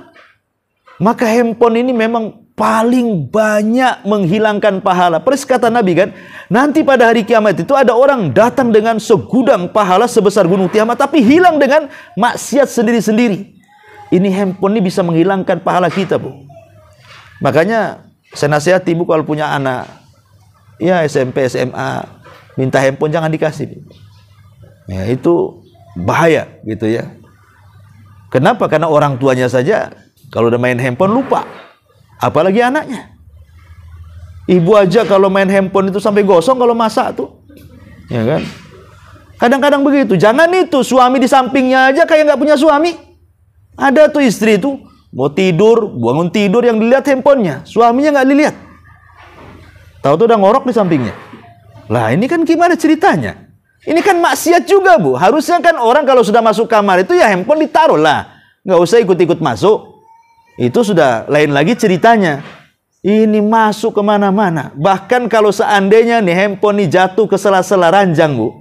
Maka handphone ini memang paling banyak menghilangkan pahala. Persis kata Nabi kan, nanti pada hari kiamat itu ada orang datang dengan segudang pahala sebesar gunung Tiamat, tapi hilang dengan maksiat sendiri-sendiri. Ini handphone ini bisa menghilangkan pahala kita, Bu. Makanya saya nasihati, Bu, kalau punya anak ya SMP, SMA, minta handphone jangan dikasih, Bu. Ya, itu bahaya gitu ya. Kenapa? Karena orang tuanya saja kalau udah main handphone lupa, apalagi anaknya. Ibu aja kalau main handphone itu sampai gosong kalau masak tuh, ya kan? Kadang-kadang begitu. Jangan itu suami di sampingnya aja kayak nggak punya suami. Ada tuh istri tuh mau tidur, bangun tidur yang dilihat handphonenya, suaminya nggak dilihat. Tahu tuh udah ngorok di sampingnya. Lah ini kan gimana ceritanya? Ini kan maksiat juga, Bu. Harusnya kan orang kalau sudah masuk kamar itu ya handphone ditaruh lah, nggak usah ikut-ikut masuk. Itu sudah lain lagi ceritanya. Ini masuk kemana-mana. Bahkan kalau seandainya nih handphone ini jatuh ke sela-sela ranjang, Bu,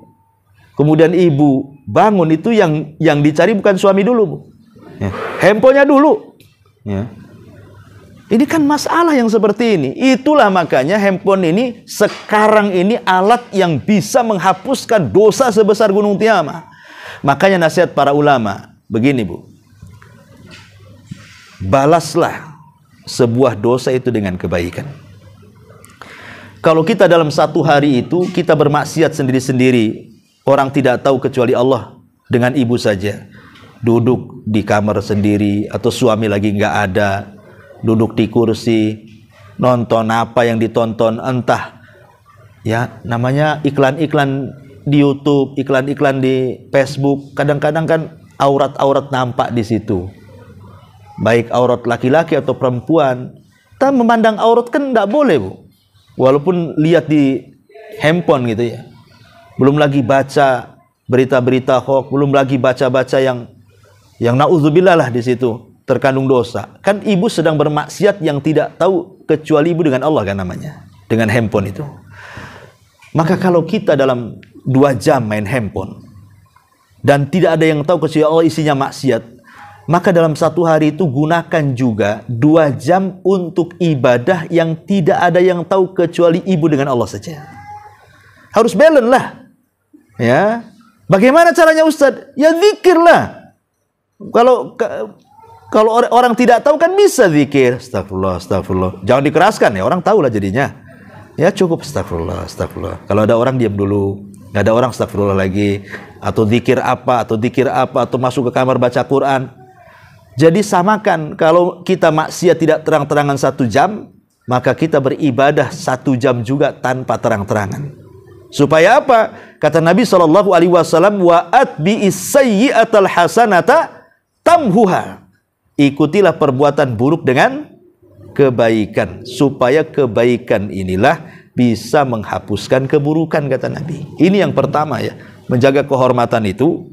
kemudian ibu bangun, itu yang dicari bukan suami dulu, Bu. Ya, handphonenya dulu. Ya. Ini kan masalah yang seperti ini. Itulah makanya handphone ini sekarang ini alat yang bisa menghapuskan dosa sebesar gunung Tiamat. Makanya nasihat para ulama begini, Bu. Balaslah sebuah dosa itu dengan kebaikan. Kalau kita dalam satu hari itu kita bermaksiat sendiri-sendiri, orang tidak tahu kecuali Allah dengan ibu saja. Duduk di kamar sendiri atau suami lagi nggak ada, duduk di kursi, nonton apa yang ditonton, entah ya namanya iklan-iklan di YouTube, iklan-iklan di Facebook. Kadang-kadang kan aurat-aurat nampak di situ, baik aurat laki-laki atau perempuan. Kita memandang aurat kan tidak boleh, Bu, walaupun lihat di handphone gitu ya. Belum lagi baca berita-berita hoax, belum lagi baca-baca yang na'udzubillah lah di situ terkandung dosa. Kan ibu sedang bermaksiat yang tidak tahu kecuali ibu dengan Allah kan namanya, dengan handphone itu. Maka kalau kita dalam 2 jam main handphone dan tidak ada yang tahu kecuali Allah isinya maksiat, maka dalam satu hari itu gunakan juga 2 jam untuk ibadah yang tidak ada yang tahu kecuali ibu dengan Allah saja. Harus balance lah. Ya. Bagaimana caranya, Ustaz? Ya zikir lah. Kalau orang tidak tahu kan bisa zikir, astagfirullah, astagfirullah. Jangan dikeraskan ya, orang tahu lah jadinya. Ya cukup astagfirullah, astagfirullah. Kalau ada orang diam dulu, Nggak ada orang astagfirullah lagi, atau zikir apa, atau masuk ke kamar baca Quran. Jadi samakan, kalau kita maksiat tidak terang-terangan 1 jam, maka kita beribadah 1 jam juga tanpa terang-terangan. Supaya apa? Kata Nabi SAW, wa atbi'is sayyi'atal hasanata tamhuha. Ikutilah perbuatan buruk dengan kebaikan, supaya kebaikan inilah bisa menghapuskan keburukan, kata Nabi. Ini yang pertama ya. Menjaga kehormatan itu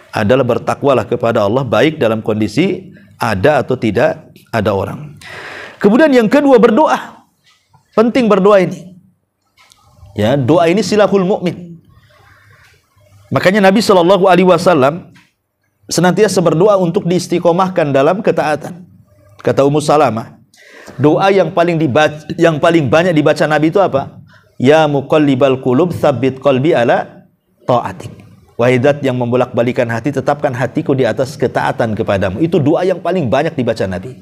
adalah bertakwalah kepada Allah, baik dalam kondisi ada atau tidak ada orang. Kemudian yang kedua, berdoa. Penting berdoa ini. Ya, doa ini silahul mukmin. Makanya Nabi SAW senantiasa berdoa untuk diistiqomahkan dalam ketaatan. Kata Ummu Salamah, doa yang paling banyak dibaca Nabi itu apa? Ya muqallibal qulub tsabbit qalbi ala ta'atik. Wahai zat yang membolak-balikan hati, tetapkan hatiku di atas ketaatan kepadamu. Itu doa yang paling banyak dibaca Nabi.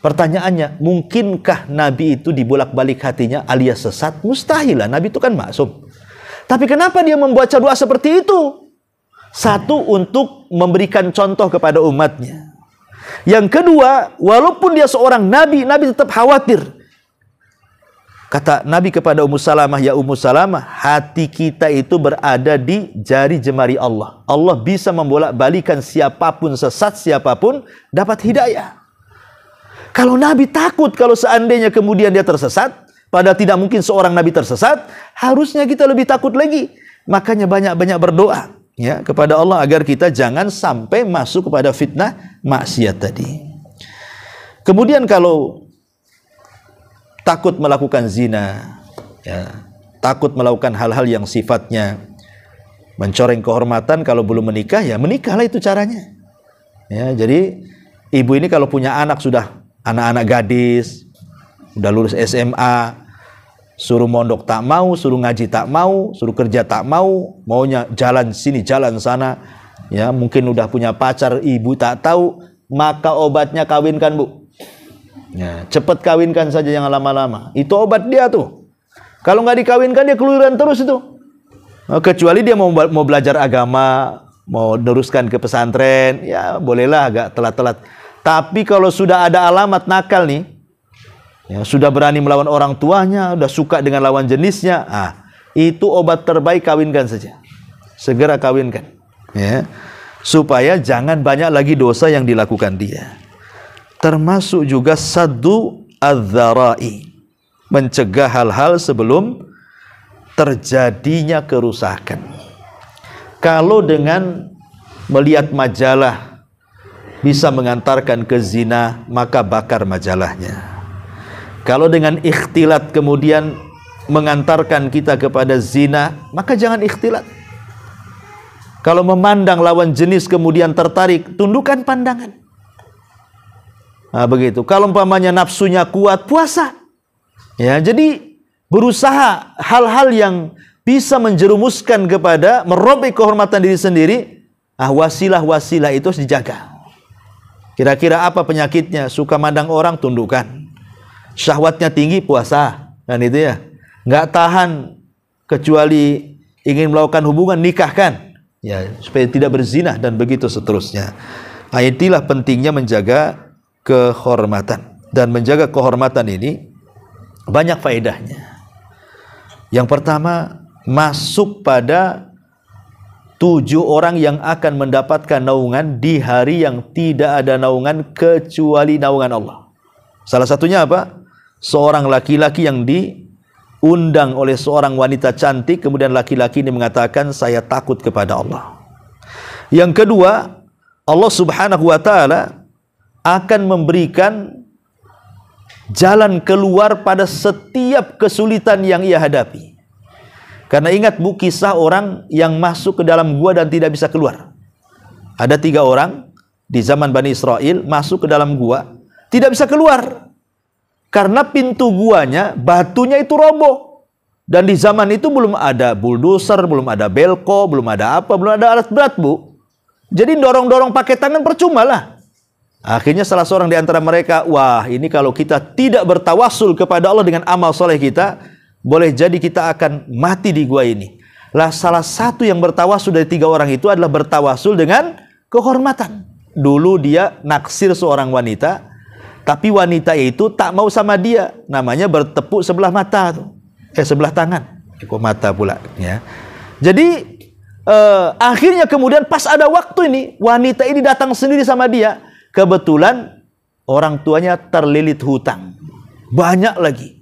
Pertanyaannya, mungkinkah Nabi itu dibolak-balik hatinya alias sesat? Mustahil lah, Nabi itu kan maksum. Tapi kenapa dia membaca doa seperti itu? Satu, untuk memberikan contoh kepada umatnya. Yang kedua, walaupun dia seorang nabi, Nabi tetap khawatir. Kata Nabi kepada Ummu Salamah, ya Ummu Salamah, hati kita itu berada di jari jemari Allah. Allah bisa membolak-balikan siapapun sesat, siapapun dapat hidayah. Kalau Nabi takut kalau seandainya kemudian dia tersesat, padahal tidak mungkin seorang Nabi tersesat, harusnya kita lebih takut lagi. Makanya banyak-banyak berdoa ya kepada Allah agar kita jangan sampai masuk kepada fitnah maksiat tadi. Kemudian kalau takut melakukan zina, ya, takut melakukan hal-hal yang sifatnya mencoreng kehormatan, kalau belum menikah ya menikahlah, itu caranya. Ya, jadi ibu ini kalau punya anak, sudah anak-anak gadis, udah lulus SMA, suruh mondok tak mau, suruh ngaji tak mau, suruh kerja tak mau, maunya jalan sini jalan sana, ya mungkin udah punya pacar, ibu tak tahu, maka obatnya kawinkan, Bu. Ya, cepat kawinkan saja, jangan lama-lama. Itu obat dia tuh. Kalau nggak dikawinkan dia keluyuran terus itu. Nah, kecuali dia mau belajar agama, mau teruskan ke pesantren, ya bolehlah agak telat-telat. Tapi kalau sudah ada alamat nakal nih, ya, sudah berani melawan orang tuanya, sudah suka dengan lawan jenisnya, itu obat terbaik, kawinkan saja. Segera kawinkan, ya, supaya jangan banyak lagi dosa yang dilakukan dia. Termasuk juga saddu adz-dzara'i, mencegah hal-hal sebelum terjadinya kerusakan. Kalau dengan melihat majalah bisa mengantarkan ke zina, maka bakar majalahnya. Kalau dengan ikhtilat kemudian mengantarkan kita kepada zina, maka jangan ikhtilat. Kalau memandang lawan jenis kemudian tertarik, tundukkan pandangan. Nah, begitu. Kalau umpamanya nafsunya kuat, puasa. Ya, jadi berusaha hal-hal yang bisa menjerumuskan kepada merobek kehormatan diri sendiri, wasilah-wasilah itu harus dijaga. Kira-kira apa penyakitnya? Suka mandang orang, tundukkan. Syahwatnya tinggi, puasa. Dan itu ya, nggak tahan kecuali ingin melakukan hubungan, nikahkan. Ya, supaya tidak berzina dan begitu seterusnya. Itulah pentingnya menjaga kehormatan. Dan menjaga kehormatan ini banyak faedahnya. Yang pertama, masuk pada 7 orang yang akan mendapatkan naungan di hari yang tidak ada naungan kecuali naungan Allah. Salah satunya apa? Seorang laki-laki yang diundang oleh seorang wanita cantik, kemudian laki-laki ini mengatakan, saya takut kepada Allah. Yang kedua, Allah Subhanahu wa ta'ala akan memberikan jalan keluar pada setiap kesulitan yang ia hadapi. Karena ingat, Bu, kisah orang yang masuk ke dalam gua dan tidak bisa keluar. Ada 3 orang di zaman Bani Israel masuk ke dalam gua, tidak bisa keluar. Karena pintu guanya, batunya itu roboh. Dan di zaman itu belum ada bulldozer, belum ada belko, belum ada apa, belum ada alat berat, Bu. Jadi dorong-dorong pakai tangan percuma lah. Akhirnya salah seorang di antara mereka, wah, ini kalau kita tidak bertawasul kepada Allah dengan amal soleh kita, boleh jadi kita akan mati di gua ini. Lah salah satu yang bertawasul dari 3 orang itu adalah bertawasul dengan kehormatan. Dulu dia naksir seorang wanita, tapi wanita itu tak mau sama dia. Namanya bertepuk sebelah mata tuh. Sebelah tangan. Kok mata pula ya. Jadi akhirnya kemudian pas ada waktu ini, wanita ini datang sendiri sama dia. Kebetulan orang tuanya terlilit hutang. Banyak lagi.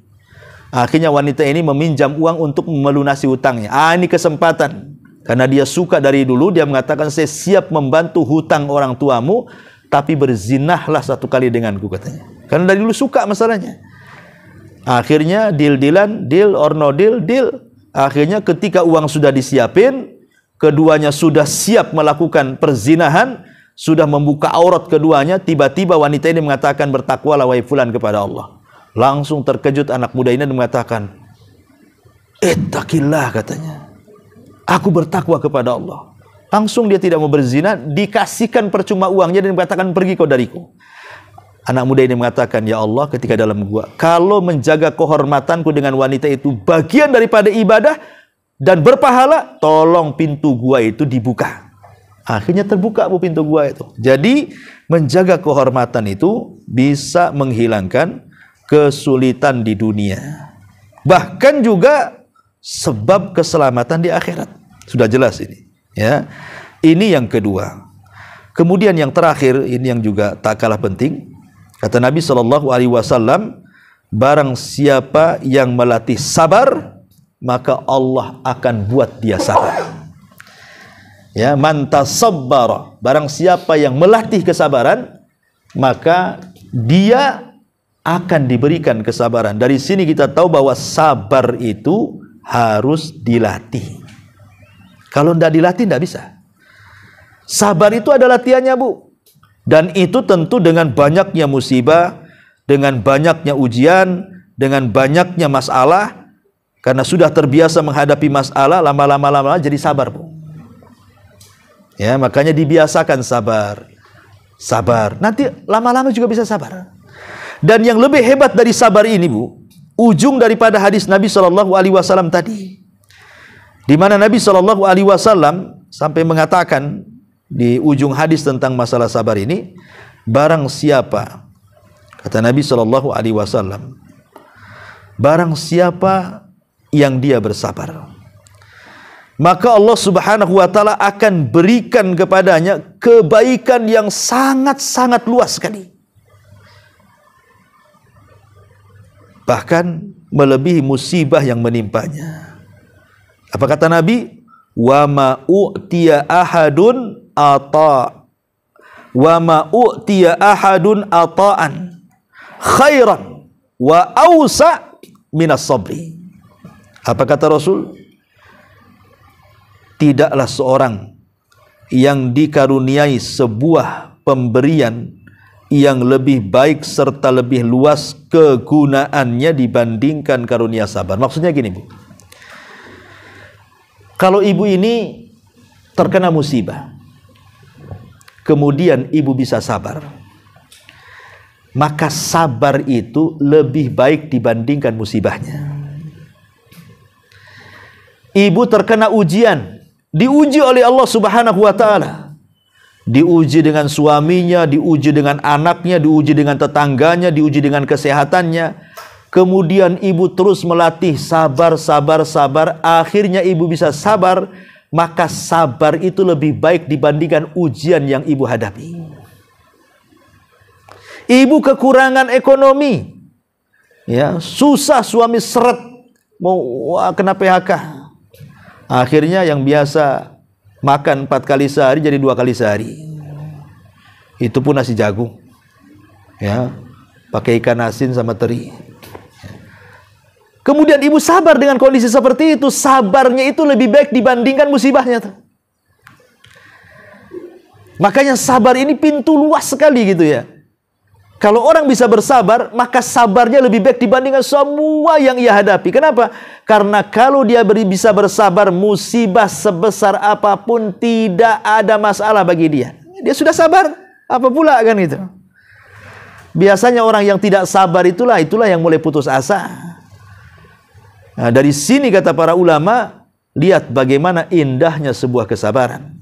Akhirnya wanita ini meminjam uang untuk melunasi hutangnya. Ini kesempatan. Karena dia suka dari dulu, dia mengatakan, saya siap membantu hutang orang tuamu, tapi berzinahlah 1 kali denganku, katanya. Karena dari dulu suka masalahnya. Akhirnya deal-dealan, deal or no deal, deal. Akhirnya ketika uang sudah disiapin, keduanya sudah siap melakukan perzinahan, sudah membuka aurat keduanya, tiba-tiba wanita ini mengatakan, bertakwalah wahai fulan kepada Allah. Langsung terkejut anak muda ini dan mengatakan, ittaqillah, katanya. Aku bertakwa kepada Allah. Langsung dia tidak mau berzina, dikasihkan percuma uangnya dan mengatakan, pergi kau dariku. Anak muda ini mengatakan, ya Allah, ketika dalam gua, kalau menjaga kehormatanku dengan wanita itu bagian daripada ibadah dan berpahala, tolong pintu gua itu dibuka. Akhirnya terbuka pintu gua itu. Jadi menjaga kehormatan itu bisa menghilangkan kesulitan di dunia, bahkan juga sebab keselamatan di akhirat. Sudah jelas ini ya. Ini yang kedua. Kemudian yang terakhir, ini yang juga tak kalah penting. Kata Nabi SAW, barang siapa yang melatih sabar, maka Allah akan buat dia sabar. Ya, man tasabbara, barang siapa yang melatih kesabaran, maka dia akan diberikan kesabaran. Dari sini kita tahu bahwa sabar itu harus dilatih. Kalau tidak dilatih, tidak bisa. Sabar itu ada latihannya, Bu. Dan itu tentu dengan banyaknya musibah, dengan banyaknya ujian, dengan banyaknya masalah. Karena sudah terbiasa menghadapi masalah, lama-lama jadi sabar, Bu. Ya, makanya dibiasakan sabar. Sabar. Nanti lama-lama juga bisa sabar. Dan yang lebih hebat dari sabar ini, Bu, ujung daripada hadis Nabi SAW tadi, di mana Nabi SAW sampai mengatakan di ujung hadis tentang masalah sabar ini, barang siapa, kata Nabi SAW, barang siapa yang dia bersabar, maka Allah Subhanahu wa Ta'ala akan berikan kepadanya kebaikan yang sangat-sangat luas sekali. Bahkan melebihi musibah yang menimpanya. Apa kata Nabi? Wa ma u'tiya ahadun ata'an khairan wa awsa' minas sabri. Apa kata Rasul? Tidaklah seorang yang dikaruniai sebuah pemberian yang lebih baik serta lebih luas kegunaannya dibandingkan karunia sabar. Maksudnya gini, Bu. Kalau ibu ini terkena musibah, kemudian ibu bisa sabar, maka sabar itu lebih baik dibandingkan musibahnya. Ibu terkena ujian, diuji oleh Allah Subhanahu wa Ta'ala. Diuji dengan suaminya, diuji dengan anaknya, diuji dengan tetangganya, diuji dengan kesehatannya. Kemudian ibu terus melatih sabar, akhirnya ibu bisa sabar, maka sabar itu lebih baik dibandingkan ujian yang ibu hadapi. Ibu kekurangan ekonomi, ya, susah, suami seret, mau kena PHK. Akhirnya yang biasa makan 4 kali sehari jadi 2 kali sehari. Itu pun nasi jagung, ya, pakai ikan asin sama teri. Kemudian ibu sabar dengan kondisi seperti itu. Sabarnya itu lebih baik dibandingkan musibahnya tuh. Makanya sabar ini pintu luas sekali gitu ya. Kalau orang bisa bersabar, maka sabarnya lebih baik dibandingkan semua yang ia hadapi. Kenapa? Karena kalau dia bisa bersabar, musibah sebesar apapun tidak ada masalah bagi dia. Dia sudah sabar, apa pula kan itu. Biasanya orang yang tidak sabar itulah yang mulai putus asa. Nah, dari sini kata para ulama, lihat bagaimana indahnya sebuah kesabaran.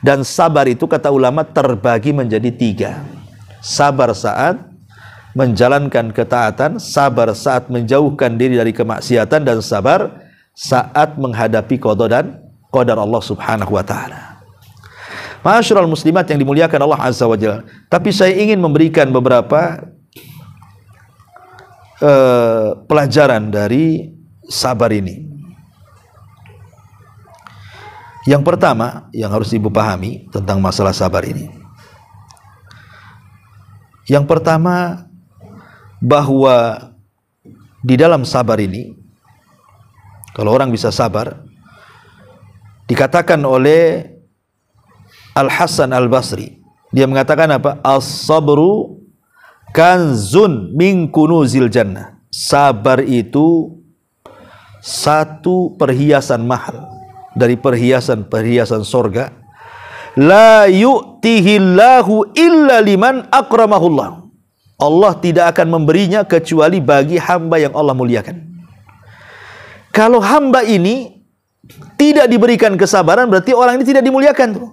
Dan sabar itu kata ulama terbagi menjadi 3. Sabar saat menjalankan ketaatan, sabar saat menjauhkan diri dari kemaksiatan, dan sabar saat menghadapi qada dan qadar Allah Subhanahu wa taala. Ma'asyiral muslimat yang dimuliakan Allah Azza wa Jalla. Tapi saya ingin memberikan beberapa pelajaran dari sabar ini. Yang pertama yang harus ibu pahami tentang masalah sabar ini. Yang pertama, bahwa di dalam sabar ini, kalau orang bisa sabar, dikatakan oleh Al-Hasan Al-Basri, dia mengatakan apa? As-sabru kanzun min kunuzil jannah. Sabar itu satu perhiasan mahal dari perhiasan-perhiasan sorga. La yu'tihillahu illa liman akramahullah. Allah tidak akan memberinya kecuali bagi hamba yang Allah muliakan. Kalau hamba ini tidak diberikan kesabaran, berarti orang ini tidak dimuliakan tuh.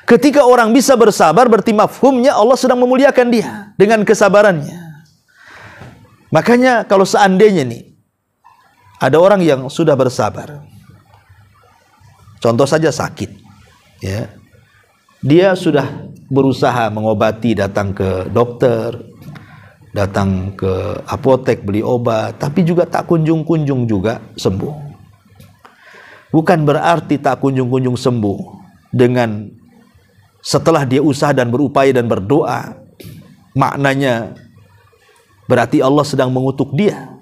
Ketika orang bisa bersabar, berarti mafhumnya Allah sedang memuliakan dia dengan kesabarannya. Makanya kalau seandainya nih ada orang yang sudah bersabar, contoh saja sakit, ya, dia sudah berusaha mengobati, datang ke dokter, datang ke apotek beli obat, tapi juga tak kunjung-kunjung juga sembuh. Bukan berarti tak kunjung-kunjung sembuh dengan setelah dia usaha dan berupaya dan berdoa, maknanya berarti Allah sedang mengutuk dia.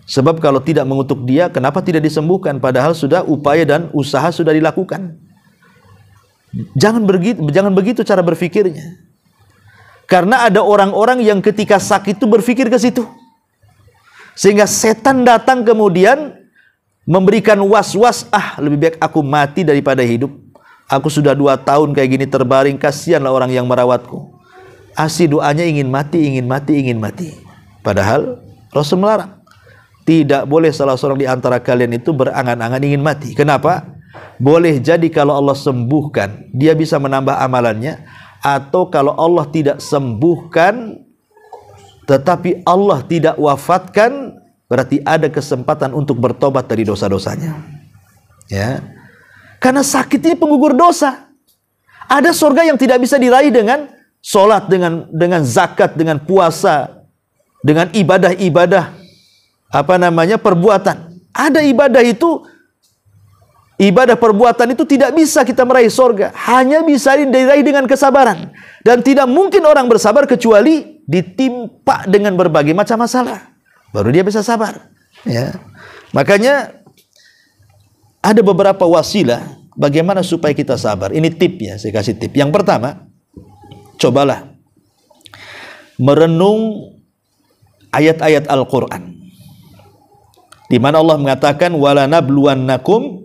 Sebab kalau tidak mengutuk dia, kenapa tidak disembuhkan? Padahal sudah upaya dan usaha sudah dilakukan. Jangan begitu cara berfikirnya. Karena ada orang-orang yang ketika sakit itu berfikir ke situ. Sehingga setan datang kemudian memberikan was-was, lebih baik aku mati daripada hidup. Aku sudah 2 tahun kayak gini terbaring, kasihanlah orang yang merawatku. Asli doanya ingin mati, ingin mati, ingin mati. Padahal Rasul melarang. Tidak boleh salah seorang di antara kalian itu berangan-angan ingin mati. Kenapa? Boleh jadi kalau Allah sembuhkan, dia bisa menambah amalannya. Atau kalau Allah tidak sembuhkan, tetapi Allah tidak wafatkan, berarti ada kesempatan untuk bertobat dari dosa-dosanya. Ya, karena sakit ini penggugur dosa. Ada surga yang tidak bisa diraih dengan sholat, dengan zakat, dengan puasa, dengan ibadah-ibadah perbuatan. Ada ibadah itu, ibadah perbuatan itu tidak bisa kita meraih surga, hanya bisa diraih dengan kesabaran. Dan tidak mungkin orang bersabar kecuali ditimpa dengan berbagai macam masalah, baru dia bisa sabar. Ya, makanya ada beberapa wasilah bagaimana supaya kita sabar. Ini tipnya, saya kasih tip. Yang pertama, cobalah merenung ayat-ayat Al-Quran, di mana Allah mengatakan wala nabluwannakum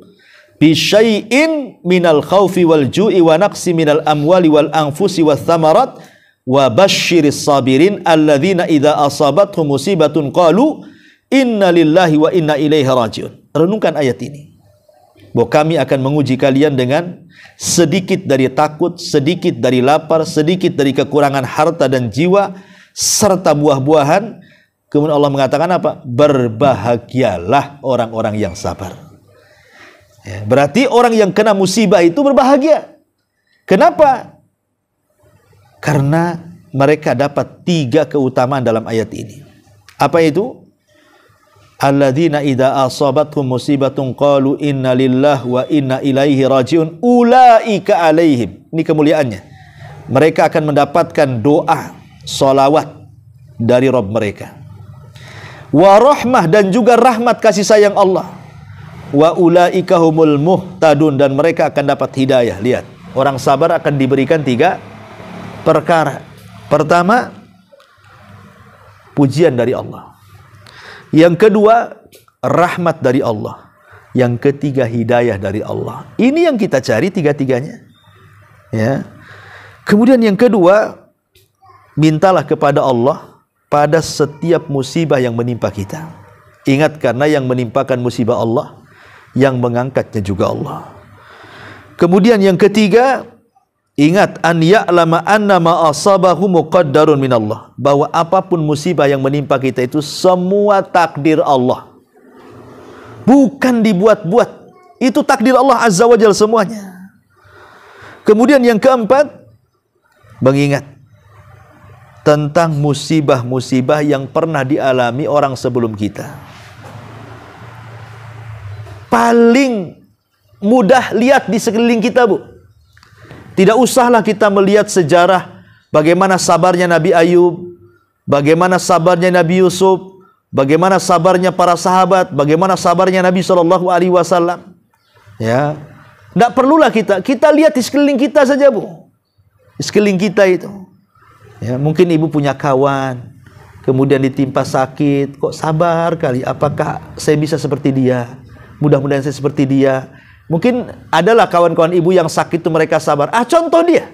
bisyai'in minal khaufi wal ju'i wa naqsi minal amwali wal anfusi wath thamarat wa basyiris sabirin alladzina idza asabathum musibatun qalu inna lillahi wa inna ilaihi rajiun. Renungkan ayat ini, bahwa kami akan menguji kalian dengan sedikit dari takut, sedikit dari lapar, sedikit dari kekurangan harta dan jiwa serta buah-buahan. Kemudian Allah mengatakan apa? Berbahagialah orang-orang yang sabar. Ya, berarti orang yang kena musibah itu berbahagia. Kenapa? Karena mereka dapat 3 keutamaan dalam ayat ini. Apa itu? Alladzina idza asabathum musibatun qalu inna lillahi wa inna ilaihi rajiun ulaika alaihim. Ini kemuliaannya. Mereka akan mendapatkan doa, salawat dari Rabb mereka. Wa rahmah, dan juga rahmat kasih sayang Allah. Wa ulaika humul muhtadun, dan mereka akan dapat hidayah. Lihat, orang sabar akan diberikan 3 perkara. Pertama, pujian dari Allah. Yang kedua, rahmat dari Allah. Yang ketiga, hidayah dari Allah. Ini yang kita cari 3-tiganya. Ya. Kemudian yang kedua, mintalah kepada Allah pada setiap musibah yang menimpa kita. Ingat, karena yang menimpakan musibah Allah, yang mengangkatnya juga Allah. Kemudian yang ketiga, ingat an ya'lama anna ma asabahu muqaddarun minallah, bahwa apapun musibah yang menimpa kita itu semua takdir Allah, bukan dibuat-buat. Itu takdir Allah Azza wa Jalla semuanya. Kemudian yang keempat, mengingat tentang musibah-musibah yang pernah dialami orang sebelum kita. Paling mudah lihat di sekeliling kita, Bu. Tidak usahlah kita melihat sejarah bagaimana sabarnya Nabi Ayub, bagaimana sabarnya Nabi Yusuf, bagaimana sabarnya para sahabat, bagaimana sabarnya Nabi SAW. Ya, tidak perlulah kita lihat di sekeliling kita saja, Bu. Di sekeliling kita itu. Ya, mungkin ibu punya kawan, kemudian ditimpa sakit, kok sabar kali, apakah saya bisa seperti dia? Mudah-mudahan saya seperti dia. Mungkin adalah kawan-kawan ibu yang sakit itu mereka sabar. Contoh dia.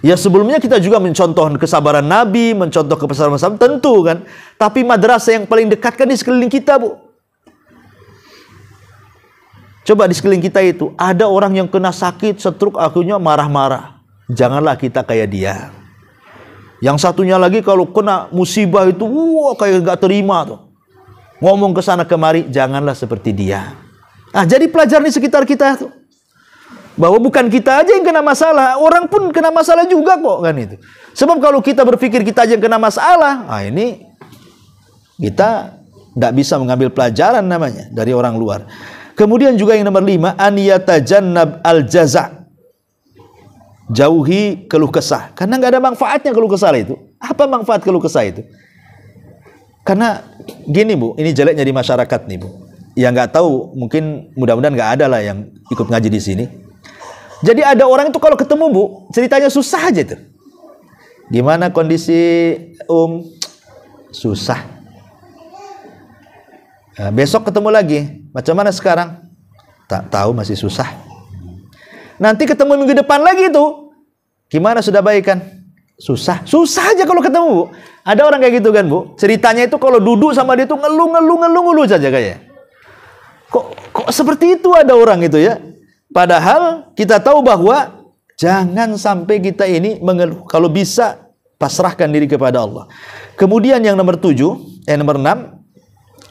Ya, sebelumnya kita juga mencontoh kesabaran Nabi, mencontoh kesabaran sahabat, tentu kan. Tapi madrasah yang paling dekat kan di sekeliling kita, Bu. Coba di sekeliling kita itu, ada orang yang kena sakit, stroke, akhirnya marah-marah. Janganlah kita kayak dia. Yang satunya lagi kalau kena musibah itu, kayak gak terima tuh. Ngomong ke sana kemari, janganlah seperti dia. Jadi pelajaran di sekitar kita tuh, bahwa bukan kita aja yang kena masalah, orang pun kena masalah juga kok, kan itu. Sebab kalau kita berpikir kita aja yang kena masalah, ini kita tidak bisa mengambil pelajaran namanya dari orang luar. Kemudian juga yang nomor 5, an yatajannab al-jaza'. Jauhi keluh kesah, karena nggak ada manfaatnya keluh kesah itu. Apa manfaat keluh kesah itu? Karena gini, Bu, ini jeleknya di masyarakat nih, Bu. Yang nggak tahu, mungkin mudah-mudahan nggak ada lah yang ikut ngaji di sini. Jadi ada orang itu kalau ketemu, Bu, ceritanya susah aja tuh. Gimana kondisi susah. Besok ketemu lagi, macam mana sekarang? Tak tahu, masih susah. Nanti ketemu minggu depan lagi tuh, gimana sudah baik kan? Susah aja kalau ketemu, Bu. Ada orang kayak gitu kan, Bu. Ceritanya itu kalau duduk sama dia tuh ngeluh saja kayak. Kok seperti itu ada orang itu ya? Padahal kita tahu bahwa jangan sampai kita ini mengeluh. Kalau bisa pasrahkan diri kepada Allah. Kemudian yang nomor 6,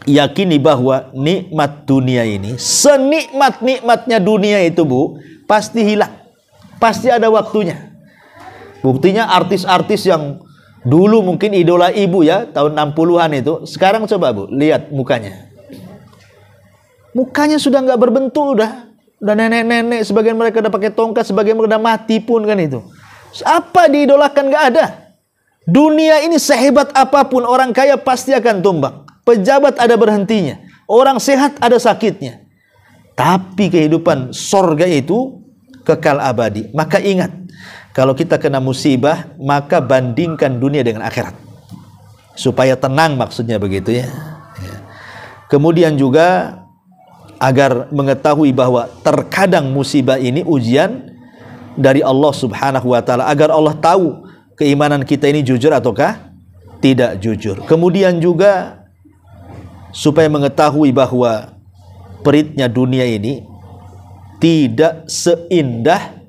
yakini bahwa nikmat dunia ini, senikmat-nikmatnya dunia itu, Bu, pasti hilang. Pasti ada waktunya. Buktinya artis-artis yang dulu mungkin idola ibu ya, tahun 60-an itu, sekarang coba, Bu, lihat mukanya. Mukanya sudah nggak berbentuk, udah nenek-nenek, sebagian mereka udah pakai tongkat, sebagian mereka udah mati pun kan itu. Apa diidolakan? Nggak ada. Dunia ini sehebat apapun, orang kaya pasti akan tumbang. Pejabat ada berhentinya. Orang sehat ada sakitnya. Tapi kehidupan sorga itu kekal abadi. Maka ingat, kalau kita kena musibah, maka bandingkan dunia dengan akhirat. Supaya tenang, maksudnya begitu ya. Kemudian juga agar mengetahui bahwa terkadang musibah ini ujian dari Allah Subhanahu wa taala, agar Allah tahu keimanan kita ini jujur ataukah tidak jujur. Kemudian juga supaya mengetahui bahwa peritnya dunia ini tidak seindah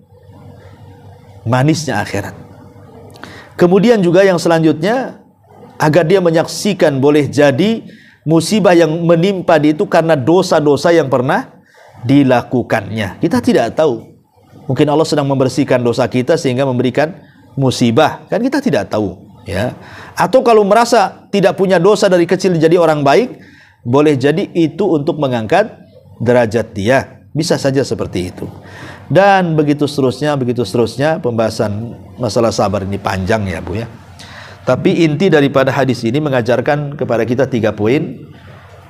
manisnya akhirat. Kemudian juga yang selanjutnya, agar dia menyaksikan boleh jadi musibah yang menimpa dia itu karena dosa-dosa yang pernah dilakukannya. Kita tidak tahu. Mungkin Allah sedang membersihkan dosa kita sehingga memberikan musibah. Kan kita tidak tahu, ya. Atau kalau merasa tidak punya dosa dari kecil jadi orang baik, boleh jadi itu untuk mengangkat derajat dia. Bisa saja seperti itu. Dan begitu seterusnya pembahasan masalah sabar ini panjang ya, Bu ya. Tapi inti daripada hadis ini mengajarkan kepada kita 3 poin.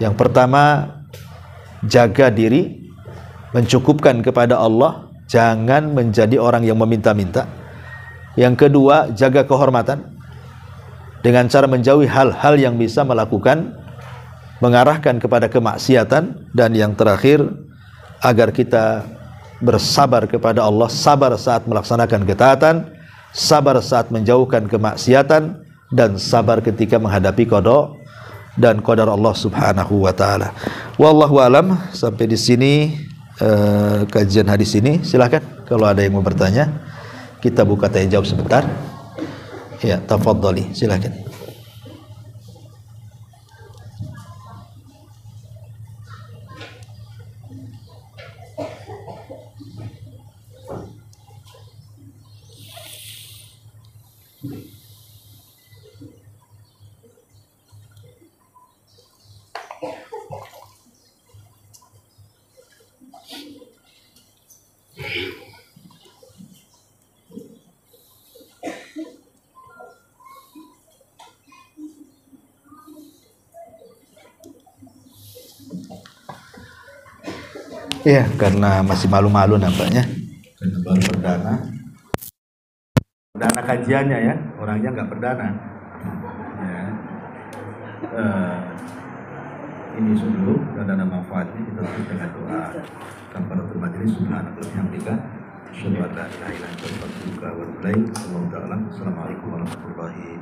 Yang pertama, jaga diri, mencukupkan kepada Allah, jangan menjadi orang yang meminta-minta. Yang kedua, jaga kehormatan dengan cara menjauhi hal-hal yang bisa mengarahkan kepada kemaksiatan. Dan yang terakhir, agar kita bersabar kepada Allah, sabar saat melaksanakan ketaatan, sabar saat menjauhkan kemaksiatan, dan sabar ketika menghadapi qada dan qadar Allah Subhanahu wa taala. Wallahu alam. Sampai di sini kajian hadis ini. Silakan kalau ada yang mau bertanya. Kita buka tanya jawab sebentar. Ya, tafadhali, silakan. Ya, karena masih malu-malu nampaknya. Karena baru perdana kajiannya ya, orangnya nggak perdana. Ya. Ini dulu dan ada manfaatnya kita tutup dengan doa. Kafaratul majelis subhanallah walhamdulillah. Asyhadu an la ilaha illa anta astaghfiruka wa atubu ilaik. Assalamualaikum warahmatullahi